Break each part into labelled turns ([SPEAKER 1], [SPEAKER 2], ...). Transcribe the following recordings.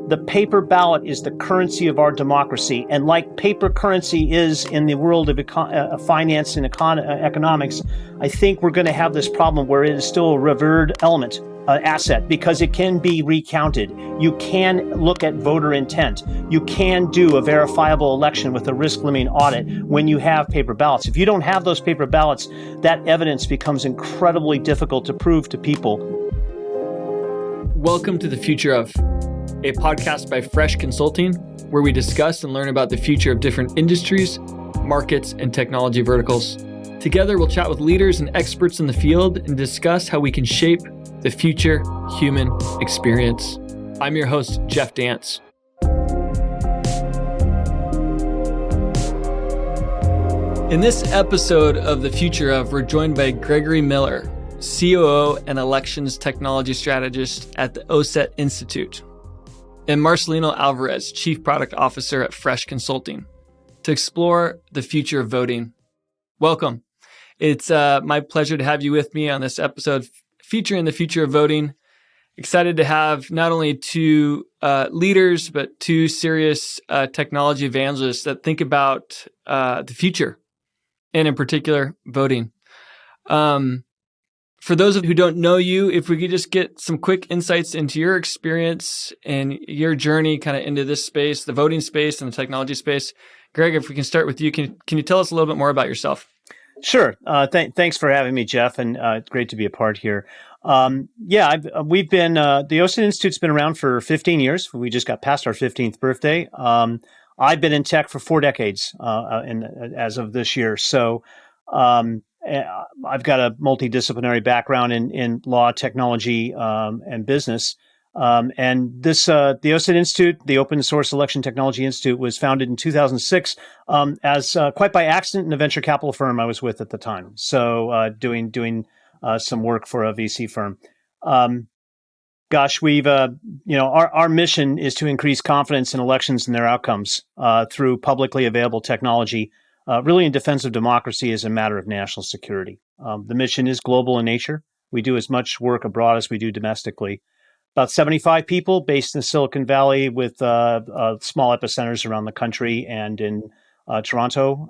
[SPEAKER 1] the paper ballot is the currency of our democracy. And like paper currency is in the world of finance and economics, I think we're going to have this problem where it is still a revered element, asset, because it can be recounted. You can look at voter intent. You can do a verifiable election with a risk-limiting audit when you have paper ballots. If you don't have those paper ballots, that evidence becomes incredibly difficult to prove to people.
[SPEAKER 2] Welcome to The Future Of, a podcast by Fresh Consulting, where we discuss and learn about the future of different industries, markets, and technology verticals. Together, we'll chat with leaders and experts in the field and discuss how we can shape the future human experience. I'm your host, Jeff Dance. In this episode of The Future Of, we're joined by Gregory Miller, COO and Elections Technology Strategist at the OSET Institute, and Marcelino Alvarez, Chief Product Officer at Fresh Consulting, to explore the future of voting. Welcome. It's my pleasure to have you with me on this episode featuring the future of voting. Excited to have not only two leaders, but two serious technology evangelists that think about the future, and in particular, voting. For those who don't know you, if we could just get some quick insights into your experience and your journey kind of into this space, the voting space and the technology space. Greg, if we can start with you, can you tell us a little bit more about yourself?
[SPEAKER 1] Sure. Thanks for having me, Jeff, and great to be a part here. We've been, the OSET Institute's been around for 15 years. We just got past our 15th birthday. I've been in tech for 4 decades as of this year. So I've got a multidisciplinary background in law, technology, and business. And this, the OSET Institute, the Open Source Election Technology Institute, was founded in 2006 as quite by accident in a venture capital firm I was with at the time. So doing some work for a VC firm. We've our mission is to increase confidence in elections and their outcomes through publicly available technology. Really in defense of democracy as a matter of national security. The mission is global in nature. We do as much work abroad as we do domestically. About 75 people based in Silicon Valley with small epicenters around the country and in Toronto,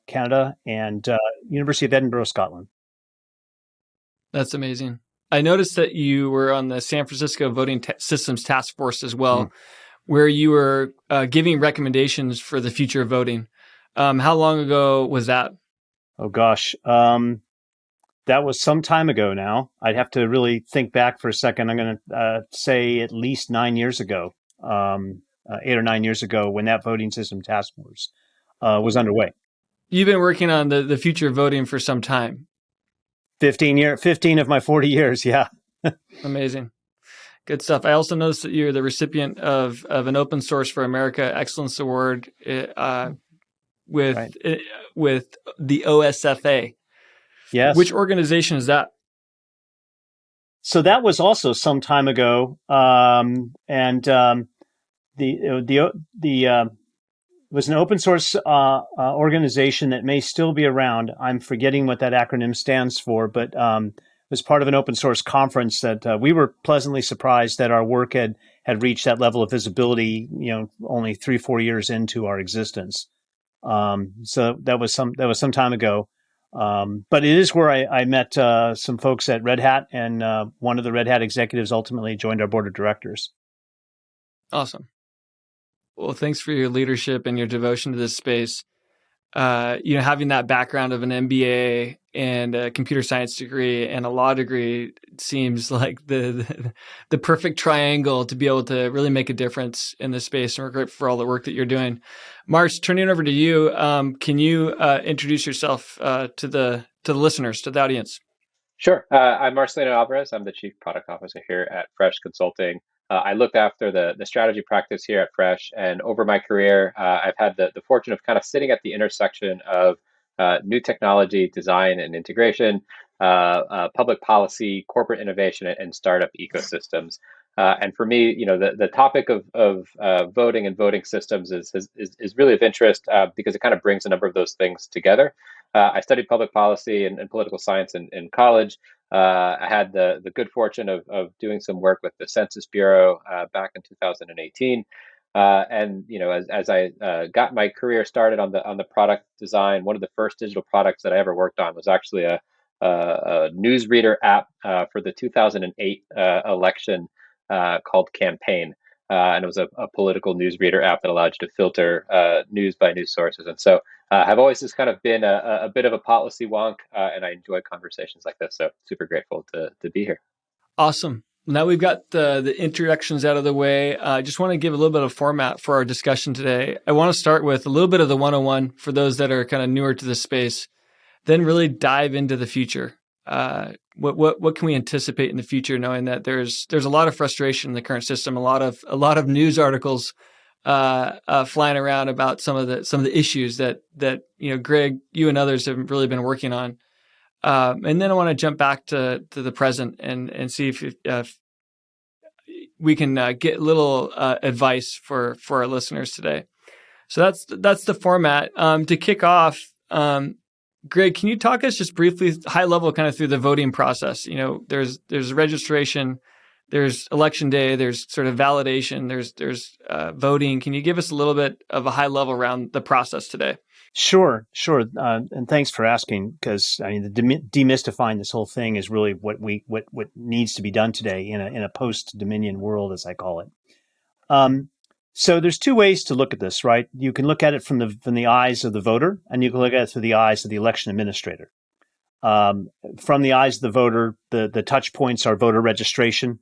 [SPEAKER 1] Canada, and University of Edinburgh, Scotland.
[SPEAKER 2] That's amazing. I noticed that you were on the San Francisco Voting Systems Task Force as well, where you were giving recommendations for the future of voting. How long ago was that? Oh, gosh.
[SPEAKER 1] That was some time ago now. I'd have to really think back for a second. I'm going to say at least 9 years ago, 8 or 9 years ago, when that voting system task force was underway.
[SPEAKER 2] You've been working on the future of voting for some time.
[SPEAKER 1] 15 of my 40 years, yeah.
[SPEAKER 2] Amazing. Good stuff. I also noticed that you're the recipient of an Open Source for America Excellence Award with the OSFA.
[SPEAKER 1] Yes.
[SPEAKER 2] Which organization is that?
[SPEAKER 1] So that was also some time ago, it was an open source organization that may still be around. I'm forgetting what that acronym stands for, but it was part of an open source conference that we were pleasantly surprised that our work had reached that level of visibility. Only 3-4 years into our existence. So that was some time ago. But it is where I met some folks at Red Hat, and one of the Red Hat executives ultimately joined our board of directors.
[SPEAKER 2] Awesome. Well, thanks for your leadership and your devotion to this space. Having that background of an MBA and a computer science degree and a law degree seems like the perfect triangle to be able to really make a difference in this space. And we're grateful for all the work that you're doing. Marce, turning it over to you, can you introduce yourself to the listeners, to the audience?
[SPEAKER 3] Sure. I'm Marcelino Alvarez. I'm the Chief Product Officer here at Fresh Consulting. I look after the strategy practice here at Fresh, and over my career, I've had the fortune of kind of sitting at the intersection of new technology, design and integration, public policy, corporate innovation, and startup ecosystems. And for me, the topic of voting and voting systems is really of interest because it kind of brings a number of those things together. I studied public policy and political science in college, I had the good fortune of doing some work with the Census Bureau back in 2018. And as I got my career started on the product design, one of the first digital products that I ever worked on was actually a newsreader app for the 2008 election called Campaign. And it was a political newsreader app that allowed you to filter news by news sources. And so I've always just kind of been a bit of a policy wonk, and I enjoy conversations like this. So super grateful to be here.
[SPEAKER 2] Awesome. Now we've got the introductions out of the way. I just want to give a little bit of format for our discussion today. I want to start with a little bit of the 101 for those that are kind of newer to the space, then really dive into the future. What can we anticipate in the future, knowing that there's a lot of frustration in the current system, a lot of news articles flying around about some of the issues that Greg, you and others have really been working on. And then I want to jump back to the present and see if we can get a little advice for our listeners today. So that's the format. To kick off, Greg, can you talk us just briefly, high level, kind of through the voting process? There's registration, there's election day, there's sort of validation, there's voting. Can you give us a little bit of a high level around the process today?
[SPEAKER 1] Sure. And thanks for asking, because demystifying this whole thing is really what needs to be done today in a post-Dominion world, as I call it. So there's two ways to look at this, right? You can look at it from the eyes of the voter, and you can look at it through the eyes of the election administrator. From the eyes of the voter, the touch points are voter registration,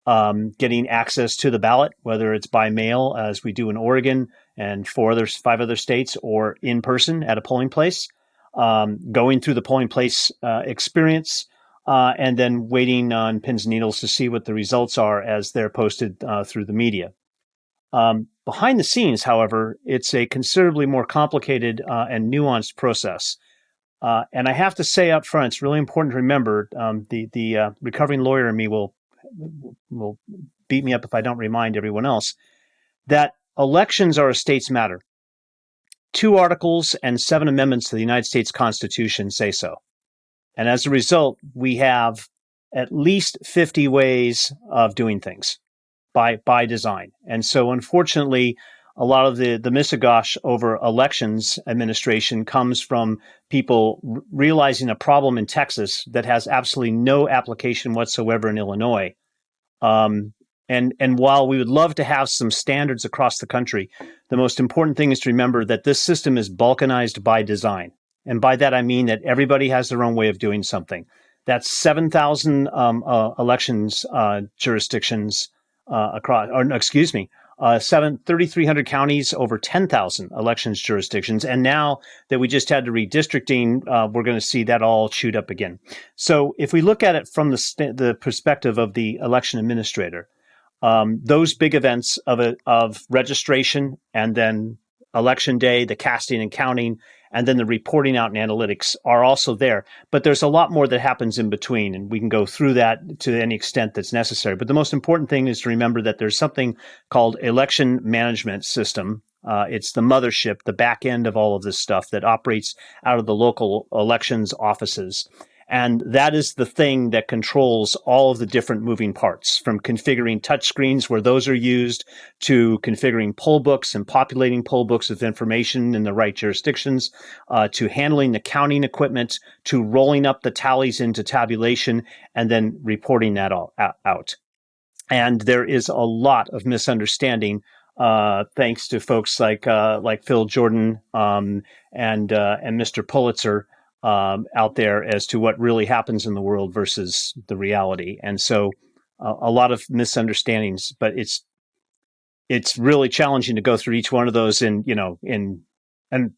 [SPEAKER 1] getting access to the ballot, whether it's by mail, as we do in Oregon and 5 other states, or in person at a polling place, going through the polling place experience, and then waiting on pins and needles to see what the results are as they're posted through the media. Behind the scenes, however, it's a considerably more complicated and nuanced process. And I have to say up front, it's really important to remember, the recovering lawyer in me will beat me up if I don't remind everyone else, that elections are a state's matter. 2 articles and 7 amendments to the United States Constitution say so. And as a result, we have at least 50 ways of doing things by design. And so unfortunately, a lot of the mishigash over elections administration comes from people realizing a problem in Texas that has absolutely no application whatsoever in Illinois. And while we would love to have some standards across the country, the most important thing is to remember that this system is balkanized by design. And by that, I mean that everybody has their own way of doing something. That's 7,000 elections jurisdictions across, 3,300 counties, over 10,000 elections jurisdictions. And now that we just had the redistricting, we're going to see that all chewed up again. So if we look at it from the perspective of the election administrator, those big events of registration, and then election day, the casting and counting, and then the reporting out and analytics are also there. But there's a lot more that happens in between, and we can go through that to any extent that's necessary. But the most important thing is to remember that there's something called election management system. It's the mothership, the back end of all of this stuff that operates out of the local elections offices. And that is the thing that controls all of the different moving parts, from configuring touchscreens where those are used, to configuring poll books and populating poll books with information in the right jurisdictions, to handling the counting equipment, to rolling up the tallies into tabulation, and then reporting that all out. And there is a lot of misunderstanding, thanks to folks like Phil Jordan and Mr. Pulitzer, out there, as to what really happens in the world versus the reality. And so a lot of misunderstandings, but it's really challenging to go through each one of those in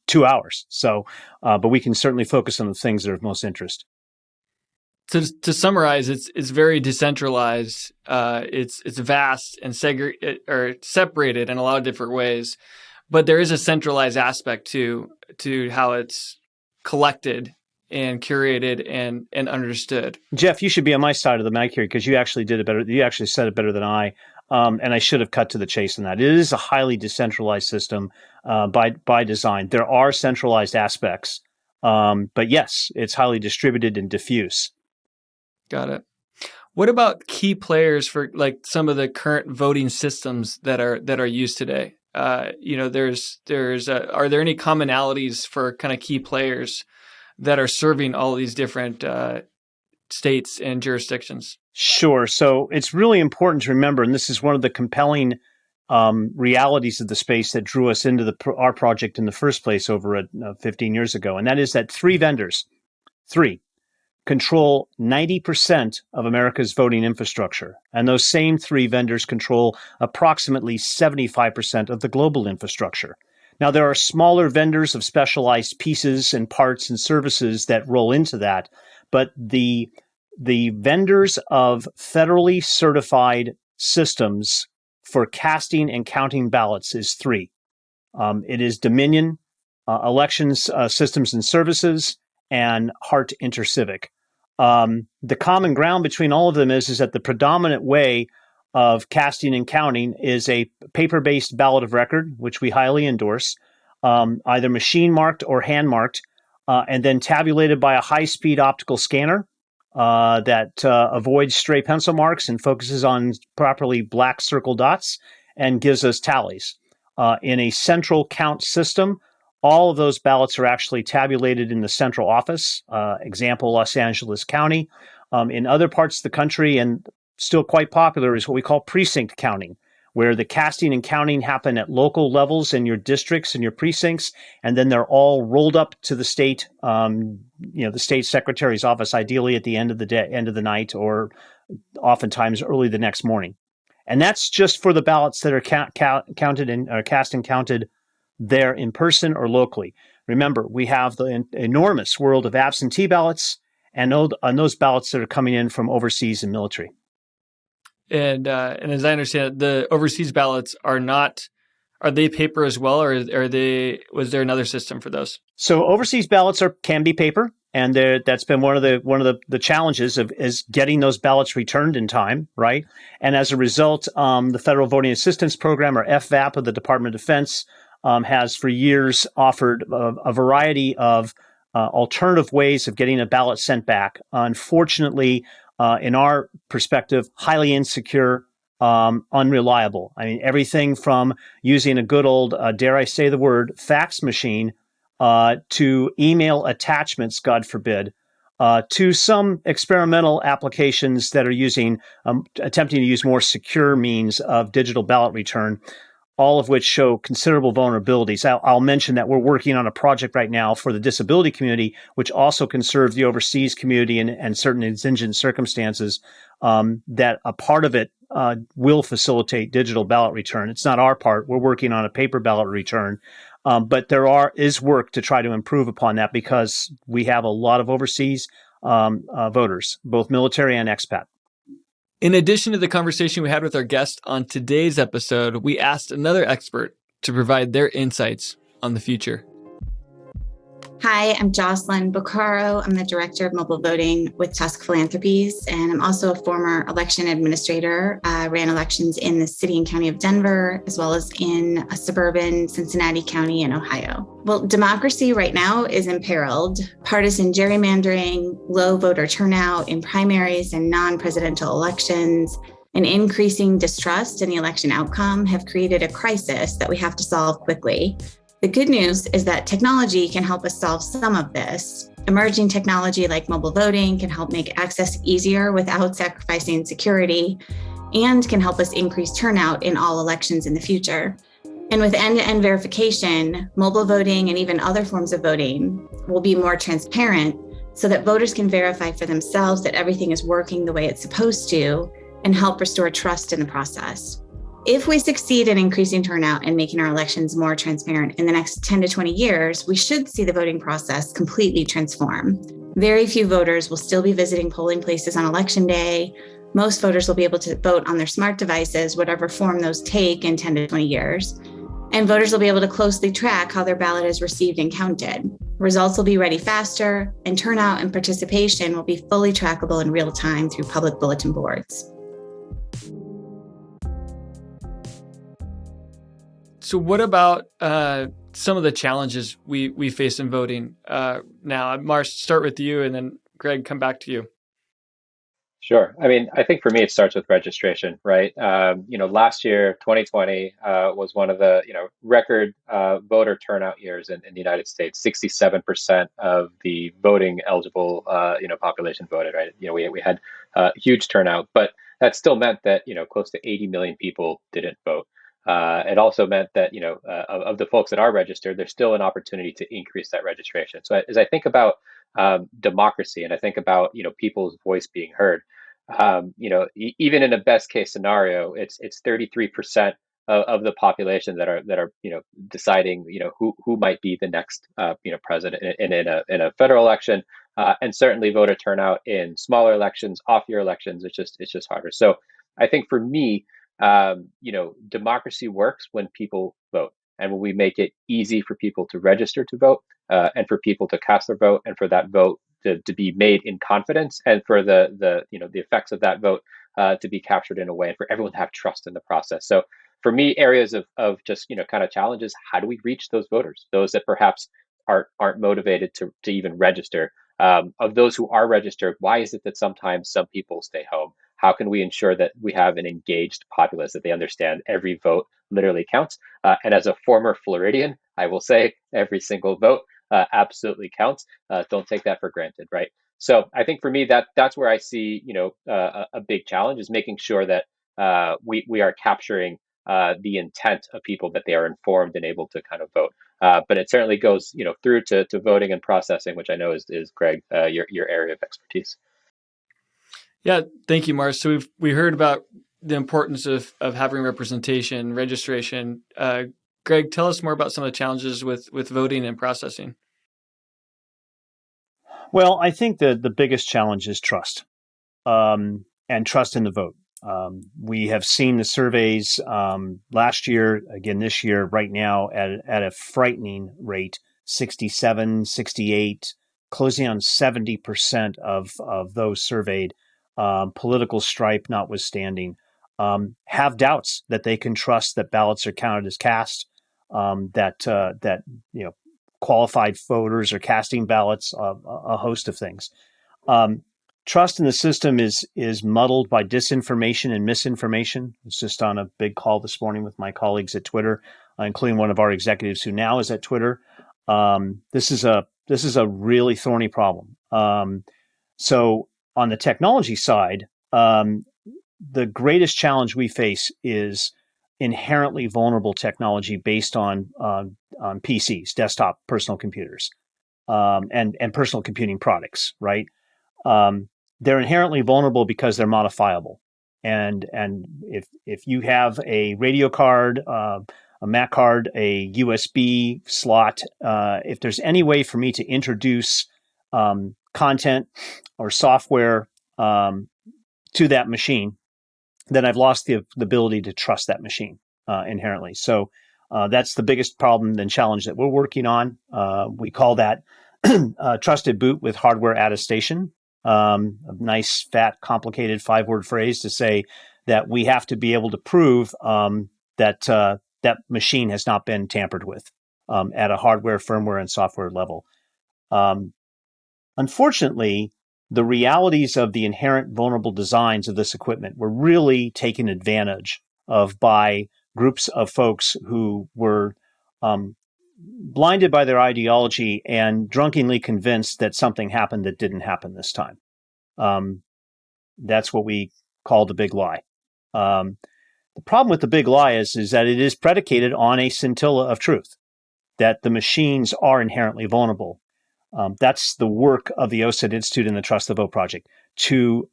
[SPEAKER 1] 2 hours. So, but we can certainly focus on the things that are of most interest.
[SPEAKER 2] To summarize, it's very decentralized. It's vast and separated in a lot of different ways, but there is a centralized aspect to how it's collected and curated and understood.
[SPEAKER 1] Jeff, you should be on my side of the mic here, because you actually did it better. You actually said it better than I, and I should have cut to the chase on that. It is a highly decentralized system by design. There are centralized aspects, but yes, it's highly distributed and diffuse.
[SPEAKER 2] Got it. What about key players for like some of the current voting systems that are used today? There's are there any commonalities for kind of key players that are serving all these different states and jurisdictions?
[SPEAKER 1] Sure. So it's really important to remember, and this is one of the compelling realities of the space that drew us into our project in the first place over 15 years ago, and that is that three vendors, control 90% of America's voting infrastructure, and those same three vendors control approximately 75% of the global infrastructure. Now, there are smaller vendors of specialized pieces and parts and services that roll into that, but the vendors of federally certified systems for casting and counting ballots is three. It is Dominion, Elections Systems and Services, and Hart Intercivic. The common ground between all of them is that the predominant way of casting and counting is a paper-based ballot of record, which we highly endorse, either machine-marked or hand-marked, and then tabulated by a high-speed optical scanner that avoids stray pencil marks and focuses on properly black circle dots and gives us tallies. In a central count system, all of those ballots are actually tabulated in the central office, example, Los Angeles County. In other parts of the country, and still quite popular, is what we call precinct counting, where the casting and counting happen at local levels in your districts and your precincts, and then they're all rolled up to the state, the state secretary's office, ideally at the end of the day, end of the night, or oftentimes early the next morning. And that's just for the ballots that are counted and cast and counted there in person or locally. Remember, we have the enormous world of absentee ballots and those ballots that are coming in from overseas and military.
[SPEAKER 2] And as I understand it, the overseas ballots are they paper as well, or was there another system for those?
[SPEAKER 1] So overseas ballots can be paper, and that's been one of the challenges is getting those ballots returned in time, right? And as a result, the Federal Voting Assistance Program, or FVAP, of the Department of Defense has for years offered a variety of alternative ways of getting a ballot sent back. Unfortunately, in our perspective, highly insecure, unreliable. I mean, everything from using a good old, dare I say the word, fax machine to email attachments, God forbid, to some experimental applications that are attempting to use more secure means of digital ballot return, all of which show considerable vulnerabilities. I'll mention that we're working on a project right now for the disability community, which also can serve the overseas community and certain exigent circumstances, that a part of it will facilitate digital ballot return. It's not our part. We're working on a paper ballot return. But there is work to try to improve upon that because we have a lot of overseas voters, both military and expat.
[SPEAKER 2] In addition to the conversation we had with our guest on today's episode, we asked another expert to provide their insights on the future.
[SPEAKER 4] Hi, I'm Jocelyn Bucaro. I'm the Director of Mobile Voting with Tusk Philanthropies, and I'm also a former election administrator. I ran elections in the city and county of Denver, as well as in a suburban Cincinnati County in Ohio. Well, democracy right now is imperiled. Partisan gerrymandering, low voter turnout in primaries and non-presidential elections, and increasing distrust in the election outcome have created a crisis that we have to solve quickly. The good news is that technology can help us solve some of this. Emerging technology like mobile voting can help make access easier without sacrificing security, and can help us increase turnout in all elections in the future. And with end-to-end verification, mobile voting and even other forms of voting will be more transparent so that voters can verify for themselves that everything is working the way it's supposed to and help restore trust in the process. If we succeed in increasing turnout and making our elections more transparent in the next 10 to 20 years, we should see the voting process completely transform. Very few voters will still be visiting polling places on election day. Most voters will be able to vote on their smart devices, whatever form those take in 10 to 20 years. And voters will be able to closely track how their ballot is received and counted. Results will be ready faster, and turnout and participation will be fully trackable in real time through public bulletin boards.
[SPEAKER 2] So what about some of the challenges we face in voting now? Mars, start with you, and then Greg, come back to you.
[SPEAKER 3] Sure. I mean, I think for me, it starts with registration, right? Last year, 2020, was one of the, record voter turnout years in the United States. 67% of the voting eligible, population voted, right? We had huge turnout, but that still meant that, close to 80 million people didn't vote. It also meant that, of the folks that are registered, there's still an opportunity to increase that registration. So as I think about democracy and I think about, people's voice being heard, even in a best case scenario, it's 33% of the population that are deciding who might be the next president in a federal election, and certainly voter turnout in smaller elections, off year elections. It's just harder. So I think for me, democracy works when people vote. And when we make it easy for people to register to vote, and for people to cast their vote, and for that vote to be made in confidence, and for the effects of that vote to be captured in a way, and for everyone to have trust in the process. So for me, areas of just kind of challenges: how do we reach those voters, those that perhaps aren't motivated to even register? Of those who are registered, why is it that sometimes some people stay home? How can we ensure that we have an engaged populace, that they understand every vote literally counts? And as a former Floridian, I will say every single vote absolutely counts. Don't take that for granted, right? So I think for me, that's where I see a big challenge, is making sure that we are capturing the intent of people, that they are informed and able to kind of vote. But it certainly goes through to voting and processing, which I know is Greg, your area of expertise.
[SPEAKER 2] Yeah, thank you, Mars. So we heard about the importance of having representation, registration. Greg, tell us more about some of the challenges with voting and processing.
[SPEAKER 1] Well, I think the biggest challenge is trust, and trust in the vote. We have seen the surveys last year, again this year, right now at a frightening rate, 67, 68, closing on 70% of those surveyed, political stripe notwithstanding, have doubts that they can trust that ballots are counted as cast, that qualified voters are casting ballots, a host of things. Trust in the system is muddled by disinformation and misinformation. I was just on a big call this morning with my colleagues at Twitter, including one of our executives who now is at Twitter. This is a really thorny problem. So on the technology side, the greatest challenge we face is inherently vulnerable technology based on PCs, desktop personal computers, and personal computing products, right? They're inherently vulnerable because they're modifiable. And if you have a radio card, a Mac card, a USB slot, if there's any way for me to introduce content or software to that machine, then I've lost the ability to trust that machine inherently. So that's the biggest problem and challenge that we're working on. We call that trusted boot with hardware attestation. A nice, fat, complicated 5-word phrase to say that we have to be able to prove that that machine has not been tampered with at a hardware, firmware, and software level. Unfortunately, the realities of the inherent vulnerable designs of this equipment were really taken advantage of by groups of folks who were blinded by their ideology and drunkenly convinced that something happened that didn't happen this time. That's what we call the big lie. The problem with the big lie is that it is predicated on a scintilla of truth, that the machines are inherently vulnerable. That's the work of the OSET Institute and the Trust the Vote Project, to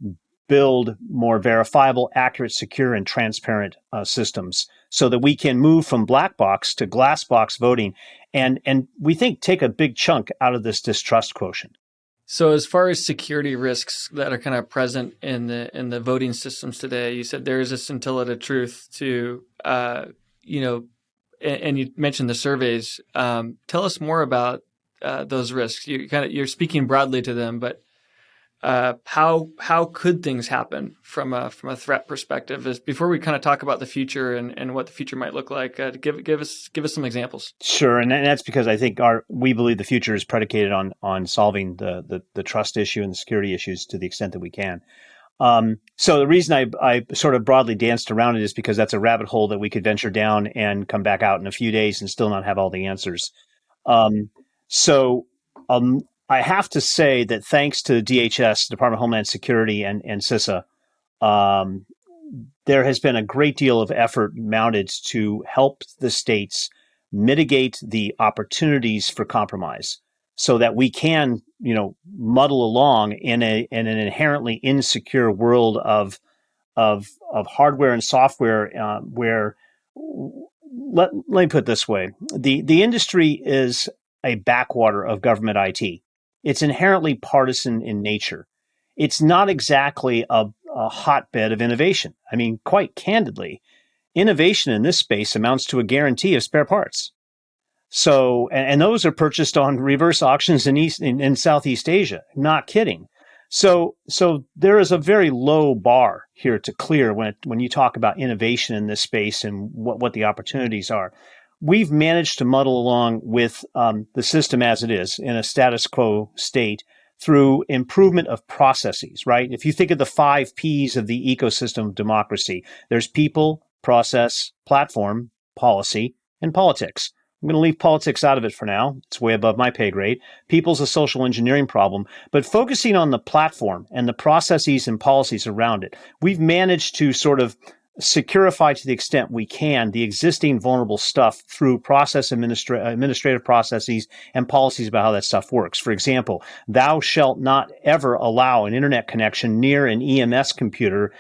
[SPEAKER 1] build more verifiable, accurate, secure, and transparent systems so that we can move from black box to glass box voting and we think take a big chunk out of this distrust quotient.
[SPEAKER 2] So as far as security risks that are kind of present in the voting systems today, you said there is a scintilla of truth to, and you mentioned the surveys. Tell us more about those risks. You're speaking broadly to them, but how could things happen from a threat perspective? Before we kind of talk about the future and what the future might look like, give us some examples.
[SPEAKER 1] Sure, and that's because I think we believe the future is predicated on solving the trust issue and the security issues to the extent that we can. So the reason I sort of broadly danced around it is because that's a rabbit hole that we could venture down and come back out in a few days and still not have all the answers. Um, so I have to say that thanks to DHS, Department of Homeland Security, and CISA, there has been a great deal of effort mounted to help the states mitigate the opportunities for compromise so that we can, muddle along in an inherently insecure world of hardware and software, where let me put it this way: the industry is a backwater of government IT. It's inherently partisan in nature. It's not exactly a hotbed of innovation. I mean, quite candidly, innovation in this space amounts to a guarantee of spare parts. So, and those are purchased on reverse auctions in Southeast Asia. Not kidding. So there is a very low bar here to clear when you talk about innovation in this space and what the opportunities are. We've managed to muddle along with the system as it is in a status quo state through improvement of processes, right? If you think of the 5 Ps of the ecosystem of democracy, there's people, process, platform, policy, and politics. I'm going to leave politics out of it for now. It's way above my pay grade. People's a social engineering problem, but focusing on the platform and the processes and policies around it, we've managed to sort of securify to the extent we can the existing vulnerable stuff through administrative processes and policies about how that stuff works. For example, thou shalt not ever allow an internet connection near an EMS computer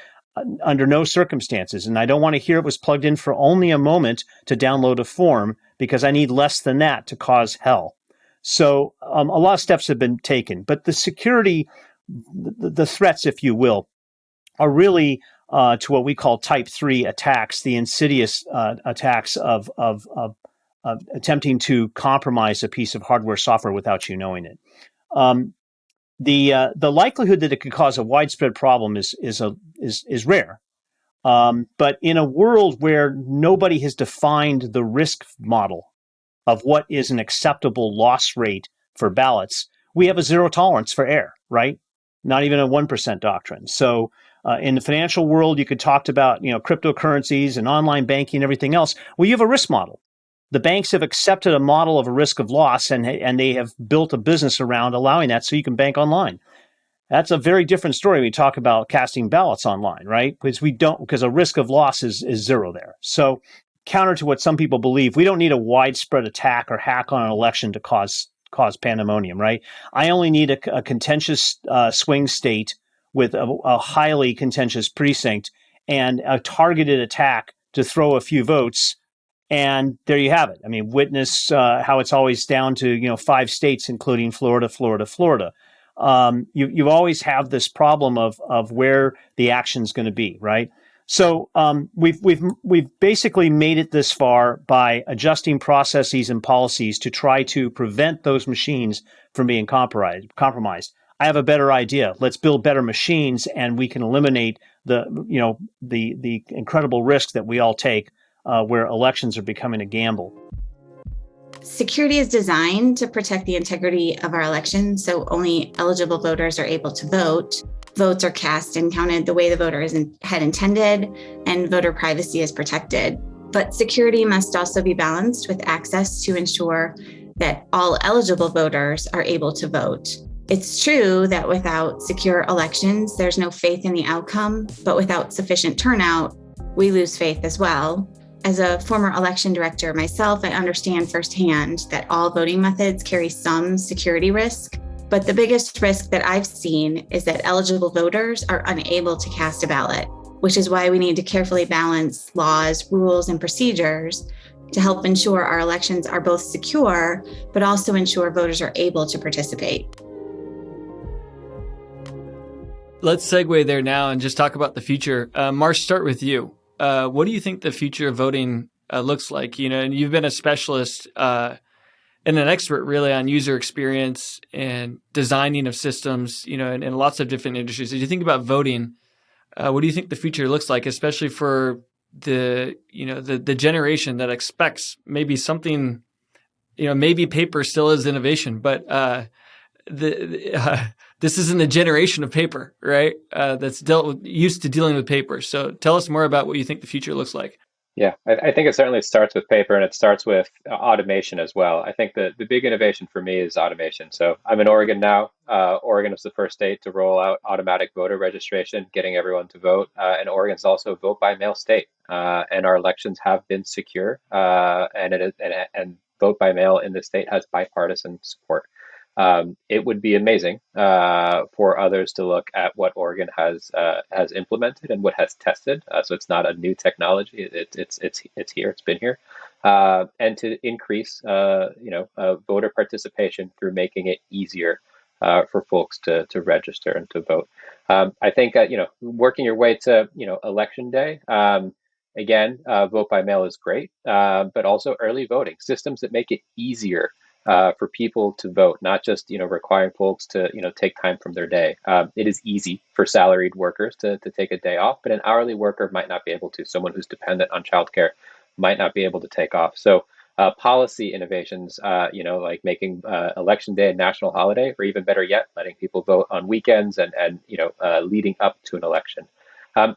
[SPEAKER 1] under no circumstances. And I don't want to hear it was plugged in for only a moment to download a form, because I need less than that to cause hell. So a lot of steps have been taken, but the security, the threats, if you will, are really to what we call type 3 attacks, the insidious attacks of attempting to compromise a piece of hardware software without you knowing it. The likelihood that it could cause a widespread problem is rare. But in a world where nobody has defined the risk model of what is an acceptable loss rate for ballots, we have a zero tolerance for error, right? Not even a 1% doctrine. So in the financial world, you could talk about cryptocurrencies and online banking and everything else. Well, you have a risk model. The banks have accepted a model of a risk of loss, and they have built a business around allowing that so you can bank online. That's a very different story when we talk about casting ballots online, right? Because a risk of loss is zero there. So counter to what some people believe, we don't need a widespread attack or hack on an election to cause pandemonium, right? I only need a contentious swing state with a highly contentious precinct and a targeted attack to throw a few votes. And there you have it. I mean, witness how it's always down to 5 states, including Florida. You always have this problem of where the action's going to be, right? So we've basically made it this far by adjusting processes and policies to try to prevent those machines from being compromised. I have a better idea. Let's build better machines, and we can eliminate the incredible risk that we all take where elections are becoming a gamble.
[SPEAKER 4] Security is designed to protect the integrity of our elections, so only eligible voters are able to vote. Votes are cast and counted the way the voter had intended, and voter privacy is protected. But security must also be balanced with access to ensure that all eligible voters are able to vote. It's true that without secure elections, there's no faith in the outcome, but without sufficient turnout, we lose faith as well. As a former election director myself, I understand firsthand that all voting methods carry some security risk, but the biggest risk that I've seen is that eligible voters are unable to cast a ballot, which is why we need to carefully balance laws, rules, and procedures to help ensure our elections are both secure, but also ensure voters are able to participate.
[SPEAKER 2] Let's segue there now and just talk about the future. Marsh, start with you. What do you think the future of voting looks like? And you've been a specialist and an expert really on user experience and designing of systems, in lots of different industries. As you think about voting, what do you think the future looks like, especially for the generation that expects maybe something, maybe paper still is innovation, but the this isn't a generation of paper, right? That's used to dealing with paper. So tell us more about what you think the future looks like.
[SPEAKER 3] Yeah, I think it certainly starts with paper, and it starts with automation as well. I think the big innovation for me is automation. So I'm in Oregon now. Oregon was the first state to roll out automatic voter registration, getting everyone to vote. And Oregon's also a vote by mail state, and our elections have been secure. And vote by mail in the state has bipartisan support. It would be amazing for others to look at what Oregon has implemented and what has tested. So it's not a new technology; it's here. It's been here, and to increase voter participation through making it easier for folks to register and to vote. I think working your way to election day. Again, vote by mail is great, but also early voting systems that make it easier for people to vote, not just requiring folks to take time from their day. It is easy for salaried workers to take a day off, but an hourly worker might not be able to. Someone who's dependent on childcare might not be able to take off. So policy innovations, like making election day a national holiday, or even better yet, letting people vote on weekends and leading up to an election.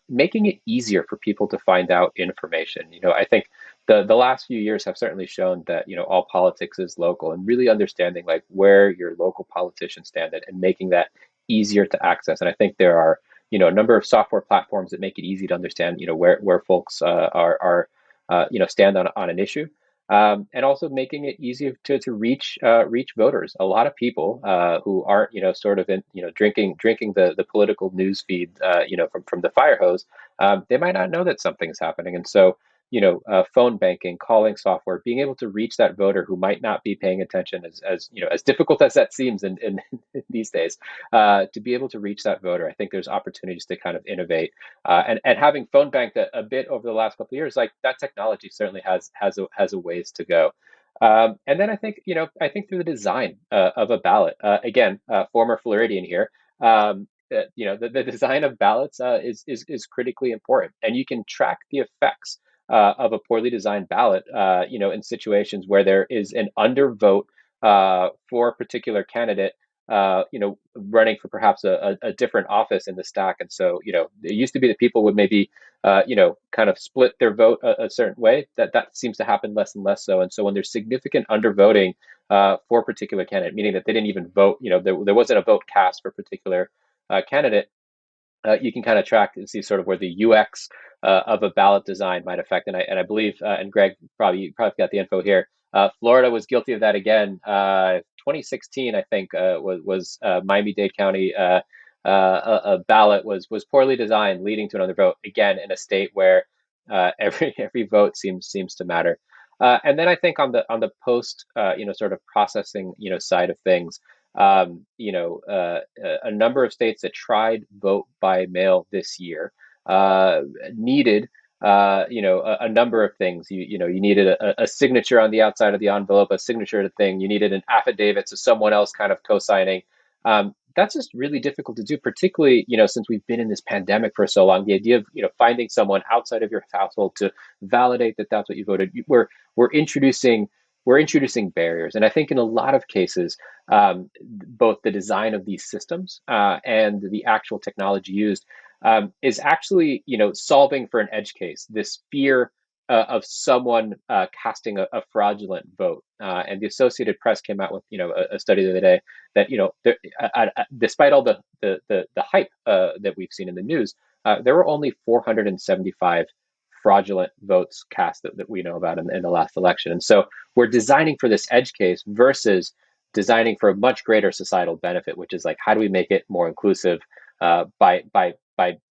[SPEAKER 3] Making it easier for people to find out information. I think the last few years have certainly shown that all politics is local, and really understanding like where your local politicians stand and making that easier to access. And I think there are a number of software platforms that make it easy to understand where folks are stand on an issue. And also making it easier to reach voters. A lot of people who aren't sort of in drinking the political news feed from the fire hose, they might not know that something's happening. And so phone banking, calling software, being able to reach that voter who might not be paying attention, as difficult as that seems in these days, to be able to reach that voter. I think there's opportunities to kind of innovate, and having phone banked a bit over the last couple of years, like that technology certainly has a ways to go. And then I think through the design of a ballot, again, former Floridian here. The design of ballots is critically important, and you can track the effects of a poorly designed ballot, in situations where there is an undervote for a particular candidate, running for perhaps a different office in the stack. And so, it used to be that people would maybe, kind of split their vote a certain way. That seems to happen less and less so. And so when there's significant undervoting for a particular candidate, meaning that they didn't even vote, there wasn't a vote cast for a particular candidate, you can kind of track and see sort of where the UX of a ballot design might affect. And I believe, and Greg probably got the info here. Florida was guilty of that again. 2016, I think, was Miami-Dade County. A ballot was poorly designed, leading to another vote again in a state where every vote seems to matter. And then I think on the post, sort of processing, side of things. A number of states that tried vote by mail this year needed a number of things. You needed a signature on the outside of the envelope, a signature to thing. You needed an affidavit, so someone else kind of co-signing. That's just really difficult to do, particularly since we've been in this pandemic for so long. The idea of finding someone outside of your household to validate that that's what you voted. We're introducing barriers, and I think in a lot of cases, both the design of these systems and the actual technology used is actually solving for an edge case. This fear of someone casting a fraudulent vote, and the Associated Press came out with a study the other day that despite all the hype that we've seen in the news, there were only 475 fraudulent votes cast that we know about in the last election. And so we're designing for this edge case versus designing for a much greater societal benefit, which is like, how do we make it more inclusive by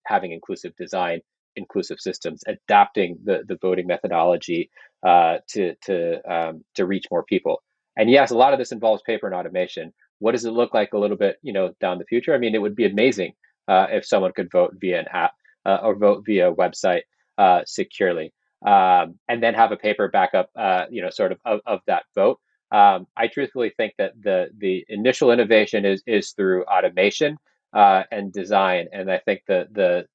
[SPEAKER 3] having inclusive design, inclusive systems, adapting the voting methodology to reach more people. And yes, a lot of this involves paper and automation. What does it look like a little bit down the future? I mean, it would be amazing if someone could vote via an app or vote via a website securely, and then have a paper backup, sort of that vote. I truthfully think that the initial innovation is through automation and design, and I think the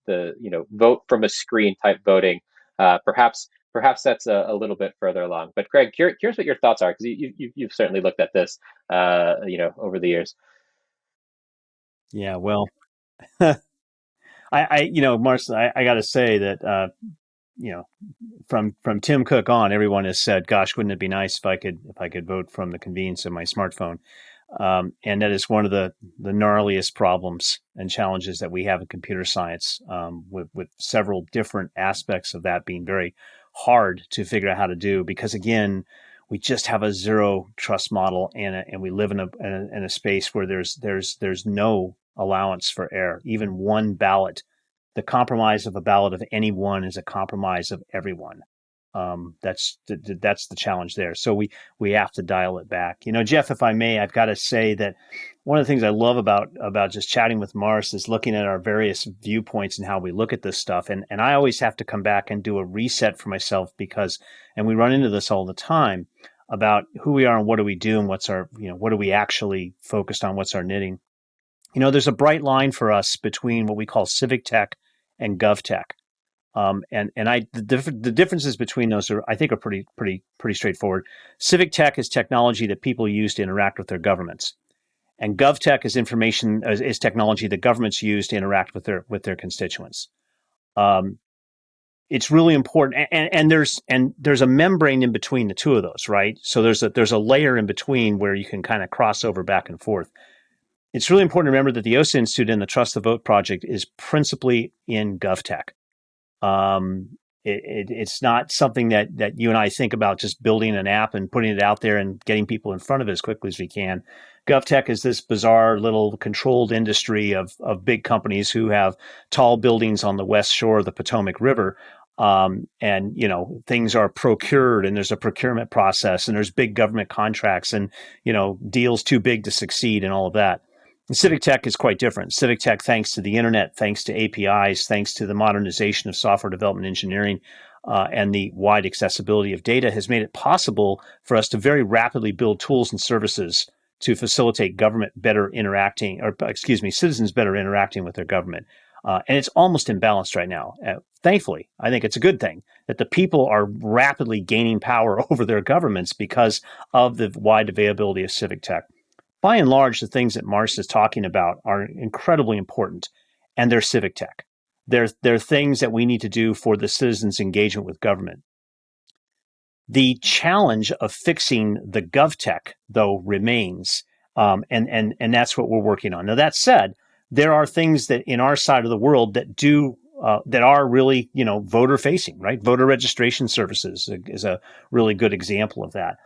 [SPEAKER 3] vote from a screen type voting, perhaps that's a little bit further along. But Greg, curious what your thoughts are, because you've certainly looked at this over the years.
[SPEAKER 1] Yeah, well, Marcel, I got to say that, you know, from Tim Cook on, everyone has said, "Gosh, wouldn't it be nice if I could vote from the convenience of my smartphone?" And that is one of the gnarliest problems and challenges that we have in computer science, with several different aspects of that being very hard to figure out how to do. Because again, we just have a zero trust model, and we live in a space where there's no allowance for error. Even one ballot, the compromise of a ballot of any one is a compromise of everyone. That's the challenge there. So we have to dial it back. Jeff, if I may, I've got to say that one of the things I love about just chatting with Mars is looking at our various viewpoints and how we look at this stuff. And I always have to come back and do a reset for myself and we run into this all the time about who we are and what do we do and what's our, what are we actually focused on? What's our knitting? There's a bright line for us between what we call civic tech and gov tech. The differences between those I think are pretty straightforward. Civic tech is technology that people use to interact with their governments, and gov tech is technology that governments use to interact with their constituents. It's really important, and there's a membrane in between the two of those, right? So there's a layer in between where you can kind of cross over back and forth. It's really important to remember that the OSET Institute and the Trust the Vote project is principally in gov tech. It's not something that you and I think about just building an app and putting it out there and getting people in front of it as quickly as we can. GovTech is this bizarre little controlled industry of big companies who have tall buildings on the west shore of the Potomac River. And things are procured, and there's a procurement process, and there's big government contracts, and deals too big to succeed, and all of that. Civic tech is quite different. Civic tech, thanks to the internet, thanks to APIs, thanks to the modernization of software development engineering, and the wide accessibility of data, has made it possible for us to very rapidly build tools and services to facilitate citizens better interacting with their government. And it's almost imbalanced right now. Thankfully, I think it's a good thing that the people are rapidly gaining power over their governments because of the wide availability of civic tech. By and large, the things that Mars is talking about are incredibly important, and they're civic tech. They're things that we need to do for the citizens' engagement with government. The challenge of fixing the gov tech, though, remains, and that's what we're working on. Now, that said, there are things that in our side of the world that are really, voter facing, right? Voter registration services is a really good example of that.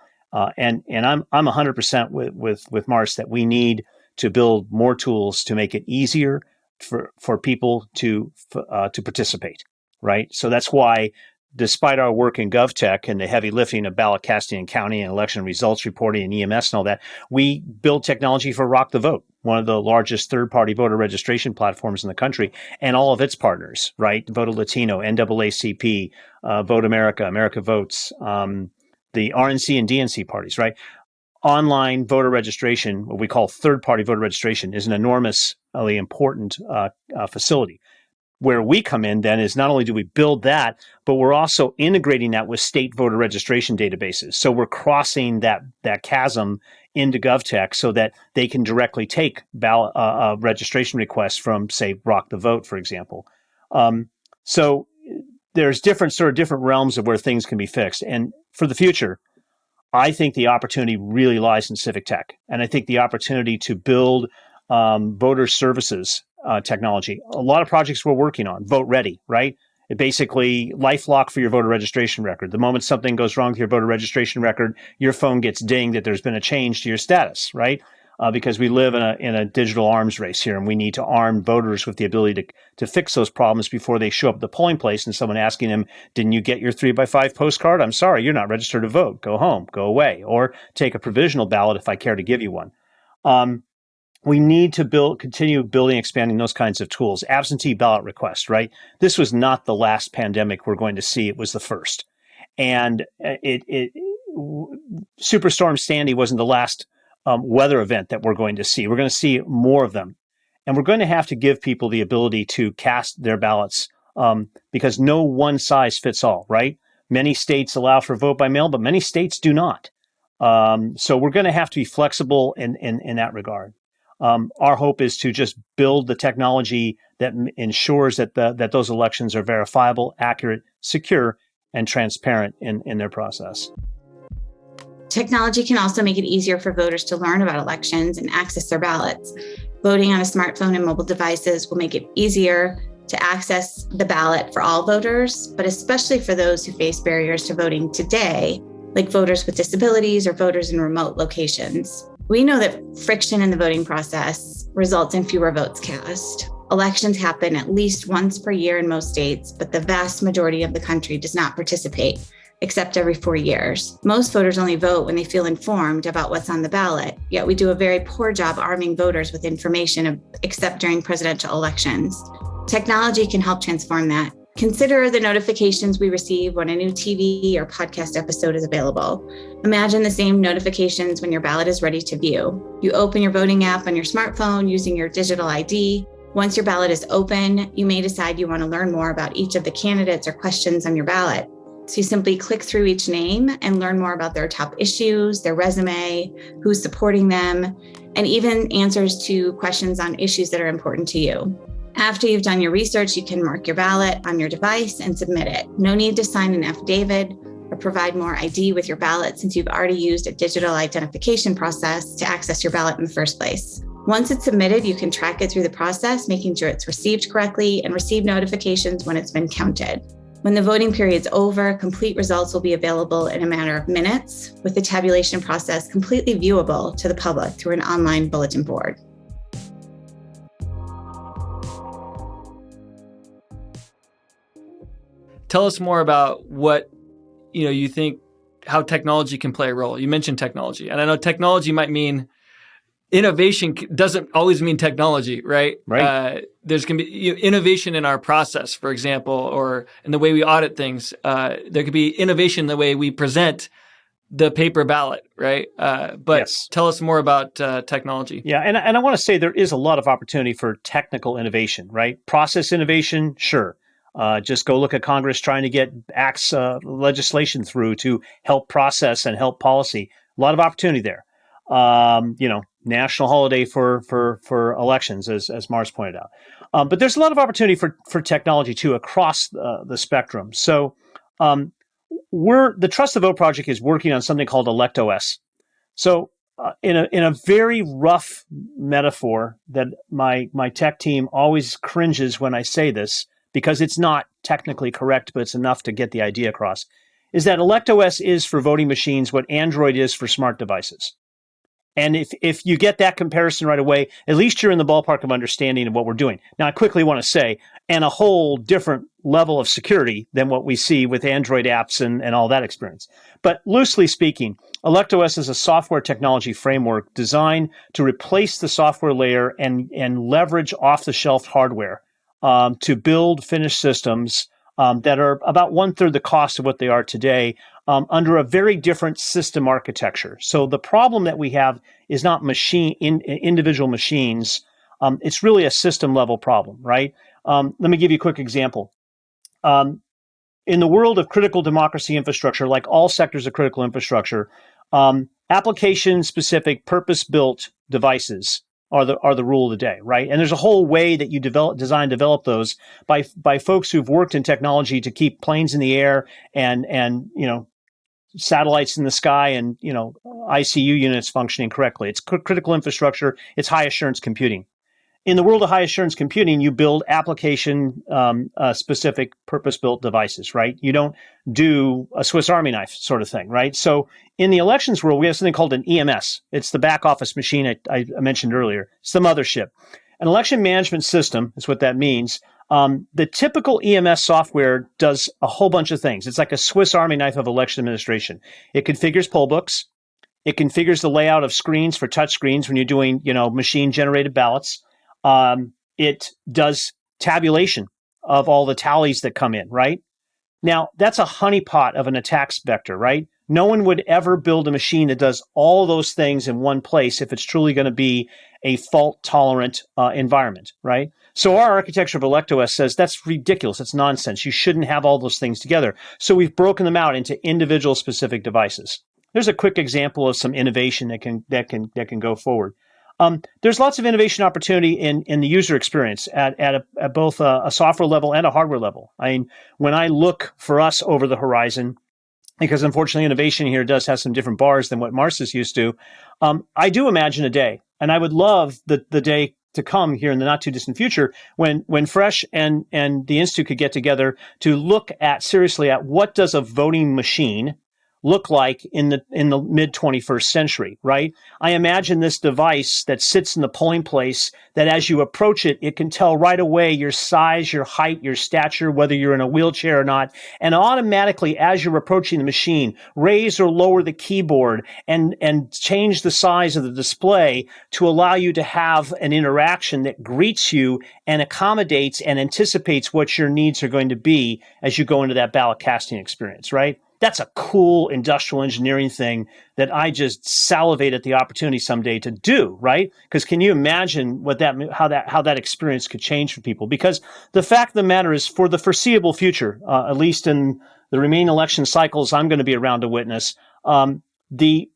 [SPEAKER 1] And I'm 100% with Mars that we need to build more tools to make it easier for people to participate, right? So that's why, despite our work in GovTech and the heavy lifting of ballot casting and counting and election results reporting and EMS and all that, we build technology for Rock the Vote, one of the largest third-party voter registration platforms in the country, and all of its partners, right? Vote Latino, NAACP, Vote America, America Votes, the RNC and DNC parties, right? Online voter registration, what we call third-party voter registration, is an enormously important facility. Where we come in then is not only do we build that, but we're also integrating that with state voter registration databases. So we're crossing that chasm into GovTech so that they can directly take ballot registration requests from, say, Rock the Vote, for example. So there's different realms of where things can be fixed. And for the future, I think the opportunity really lies in civic tech. And I think the opportunity to build voter services technology. A lot of projects we're working on, Vote Ready, right? It basically LifeLock for your voter registration record. The moment something goes wrong with your voter registration record, your phone gets dinged that there's been a change to your status, right? Because we live in a digital arms race here, and we need to arm voters with the ability to fix those problems before they show up at the polling place and someone asking them, didn't you get your 3x5 postcard? I'm sorry, you're not registered to vote. Go home, go away, or take a provisional ballot if I care to give you one. We need to continue building, expanding those kinds of tools. Absentee ballot request, right? This was not the last pandemic we're going to see. It was the first. And Superstorm Sandy wasn't the last weather event that we're going to see. We're going to see more of them. And we're going to have to give people the ability to cast their ballots because no one size fits all, right? Many states allow for vote by mail, but many states do not. So we're going to have to be flexible in that regard. Our hope is to just build the technology that ensures that that those elections are verifiable, accurate, secure, and transparent in their process.
[SPEAKER 4] Technology can also make it easier for voters to learn about elections and access their ballots. Voting on a smartphone and mobile devices will make it easier to access the ballot for all voters, but especially for those who face barriers to voting today, like voters with disabilities or voters in remote locations. We know that friction in the voting process results in fewer votes cast. Elections happen at least once per year in most states, but the vast majority of the country does not participate, except every 4 years. Most voters only vote when they feel informed about what's on the ballot, yet we do a very poor job arming voters with information, except during presidential elections. Technology can help transform that. Consider the notifications we receive when a new TV or podcast episode is available. Imagine the same notifications when your ballot is ready to view. You open your voting app on your smartphone using your digital ID. Once your ballot is open, you may decide you want to learn more about each of the candidates or questions on your ballot. So you simply click through each name and learn more about their top issues, their resume, who's supporting them, and even answers to questions on issues that are important to you. After you've done your research, you can mark your ballot on your device and submit it. No need to sign an affidavit or provide more ID with your ballot since you've already used a digital identification process to access your ballot in the first place. Once it's submitted, you can track it through the process, making sure it's received correctly and receive notifications when it's been counted. When the voting period's over, complete results will be available in a matter of minutes, with the tabulation process completely viewable to the public through an online bulletin board.
[SPEAKER 2] Tell us more about what you think, how technology can play a role. You mentioned technology, and I know technology might mean innovation doesn't always mean technology, right?
[SPEAKER 1] Right.
[SPEAKER 2] There's can be innovation in our process, for example, or in the way we audit things. There could be innovation in the way we present the paper ballot, right? But
[SPEAKER 1] Yes.
[SPEAKER 2] Tell us more about technology.
[SPEAKER 1] Yeah, and I want to say there is a lot of opportunity for technical innovation, right? Process innovation, sure. Just go look at Congress trying to get acts legislation through to help process and help policy. A lot of opportunity there. National holiday for elections, as Mars pointed out. But there's a lot of opportunity for technology too across the spectrum. So the Trust the Vote project is working on something called ElectOS. So in a very rough metaphor that my tech team always cringes when I say this, because it's not technically correct, but it's enough to get the idea across, is that ElectOS is for voting machines what Android is for smart devices. And if you get that comparison right away, at least you're in the ballpark of understanding of what we're doing. Now, I quickly want to say, and a whole different level of security than what we see with Android apps and all that experience. But loosely speaking, ElectOS is a software technology framework designed to replace the software layer and leverage off-the-shelf hardware to build finished systems that are about 1/3 the cost of what they are today, under a very different system architecture. So the problem that we have is not individual machines. It's really a system level problem, right? Let me give you a quick example. In the world of critical democracy infrastructure, like all sectors of critical infrastructure, application-specific, purpose-built devices are the rule of the day, right? And there's a whole way that you develop those by folks who've worked in technology to keep planes in the air and satellites in the sky and ICU units functioning correctly. It's critical infrastructure. It's high assurance computing. In the world of high assurance computing, you build application specific purpose-built devices, right? You don't do a Swiss Army knife sort of thing, right? So in the elections world, we have something called an EMS. It's the back office machine I mentioned earlier. It's the mothership. An election management system is what that means. The typical EMS software does a whole bunch of things. It's like a Swiss Army knife of election administration. It configures poll books. It configures the layout of screens for touch screens when you're doing, machine-generated ballots. It does tabulation of all the tallies that come in, right? Now, that's a honeypot of an attack vector, right? No one would ever build a machine that does all those things in one place if it's truly going to be a fault-tolerant environment, right? So our architecture of ElectOS says that's ridiculous. It's nonsense. You shouldn't have all those things together. So we've broken them out into individual specific devices. There's a quick example of some innovation that can go forward. There's lots of innovation opportunity in the user experience at both a software level and a hardware level. I mean, when I look for us over the horizon, because unfortunately innovation here does have some different bars than what Mars is used to, I do imagine a day, and I would love the day to come here in the not too distant future when Fresh and the Institute could get together to look seriously at what does a voting machine look like in the mid 21st century, right? I imagine this device that sits in the polling place that as you approach it, it can tell right away your size, your height, your stature, whether you're in a wheelchair or not, and automatically as you're approaching the machine, raise or lower the keyboard and change the size of the display to allow you to have an interaction that greets you and accommodates and anticipates what your needs are going to be as you go into that ballot casting experience, right? That's a cool industrial engineering thing that I just salivate at the opportunity someday to do, right? Because can you imagine how that experience could change for people? Because the fact of the matter is, for the foreseeable future, at least in the remaining election cycles I'm going to be around to witness, the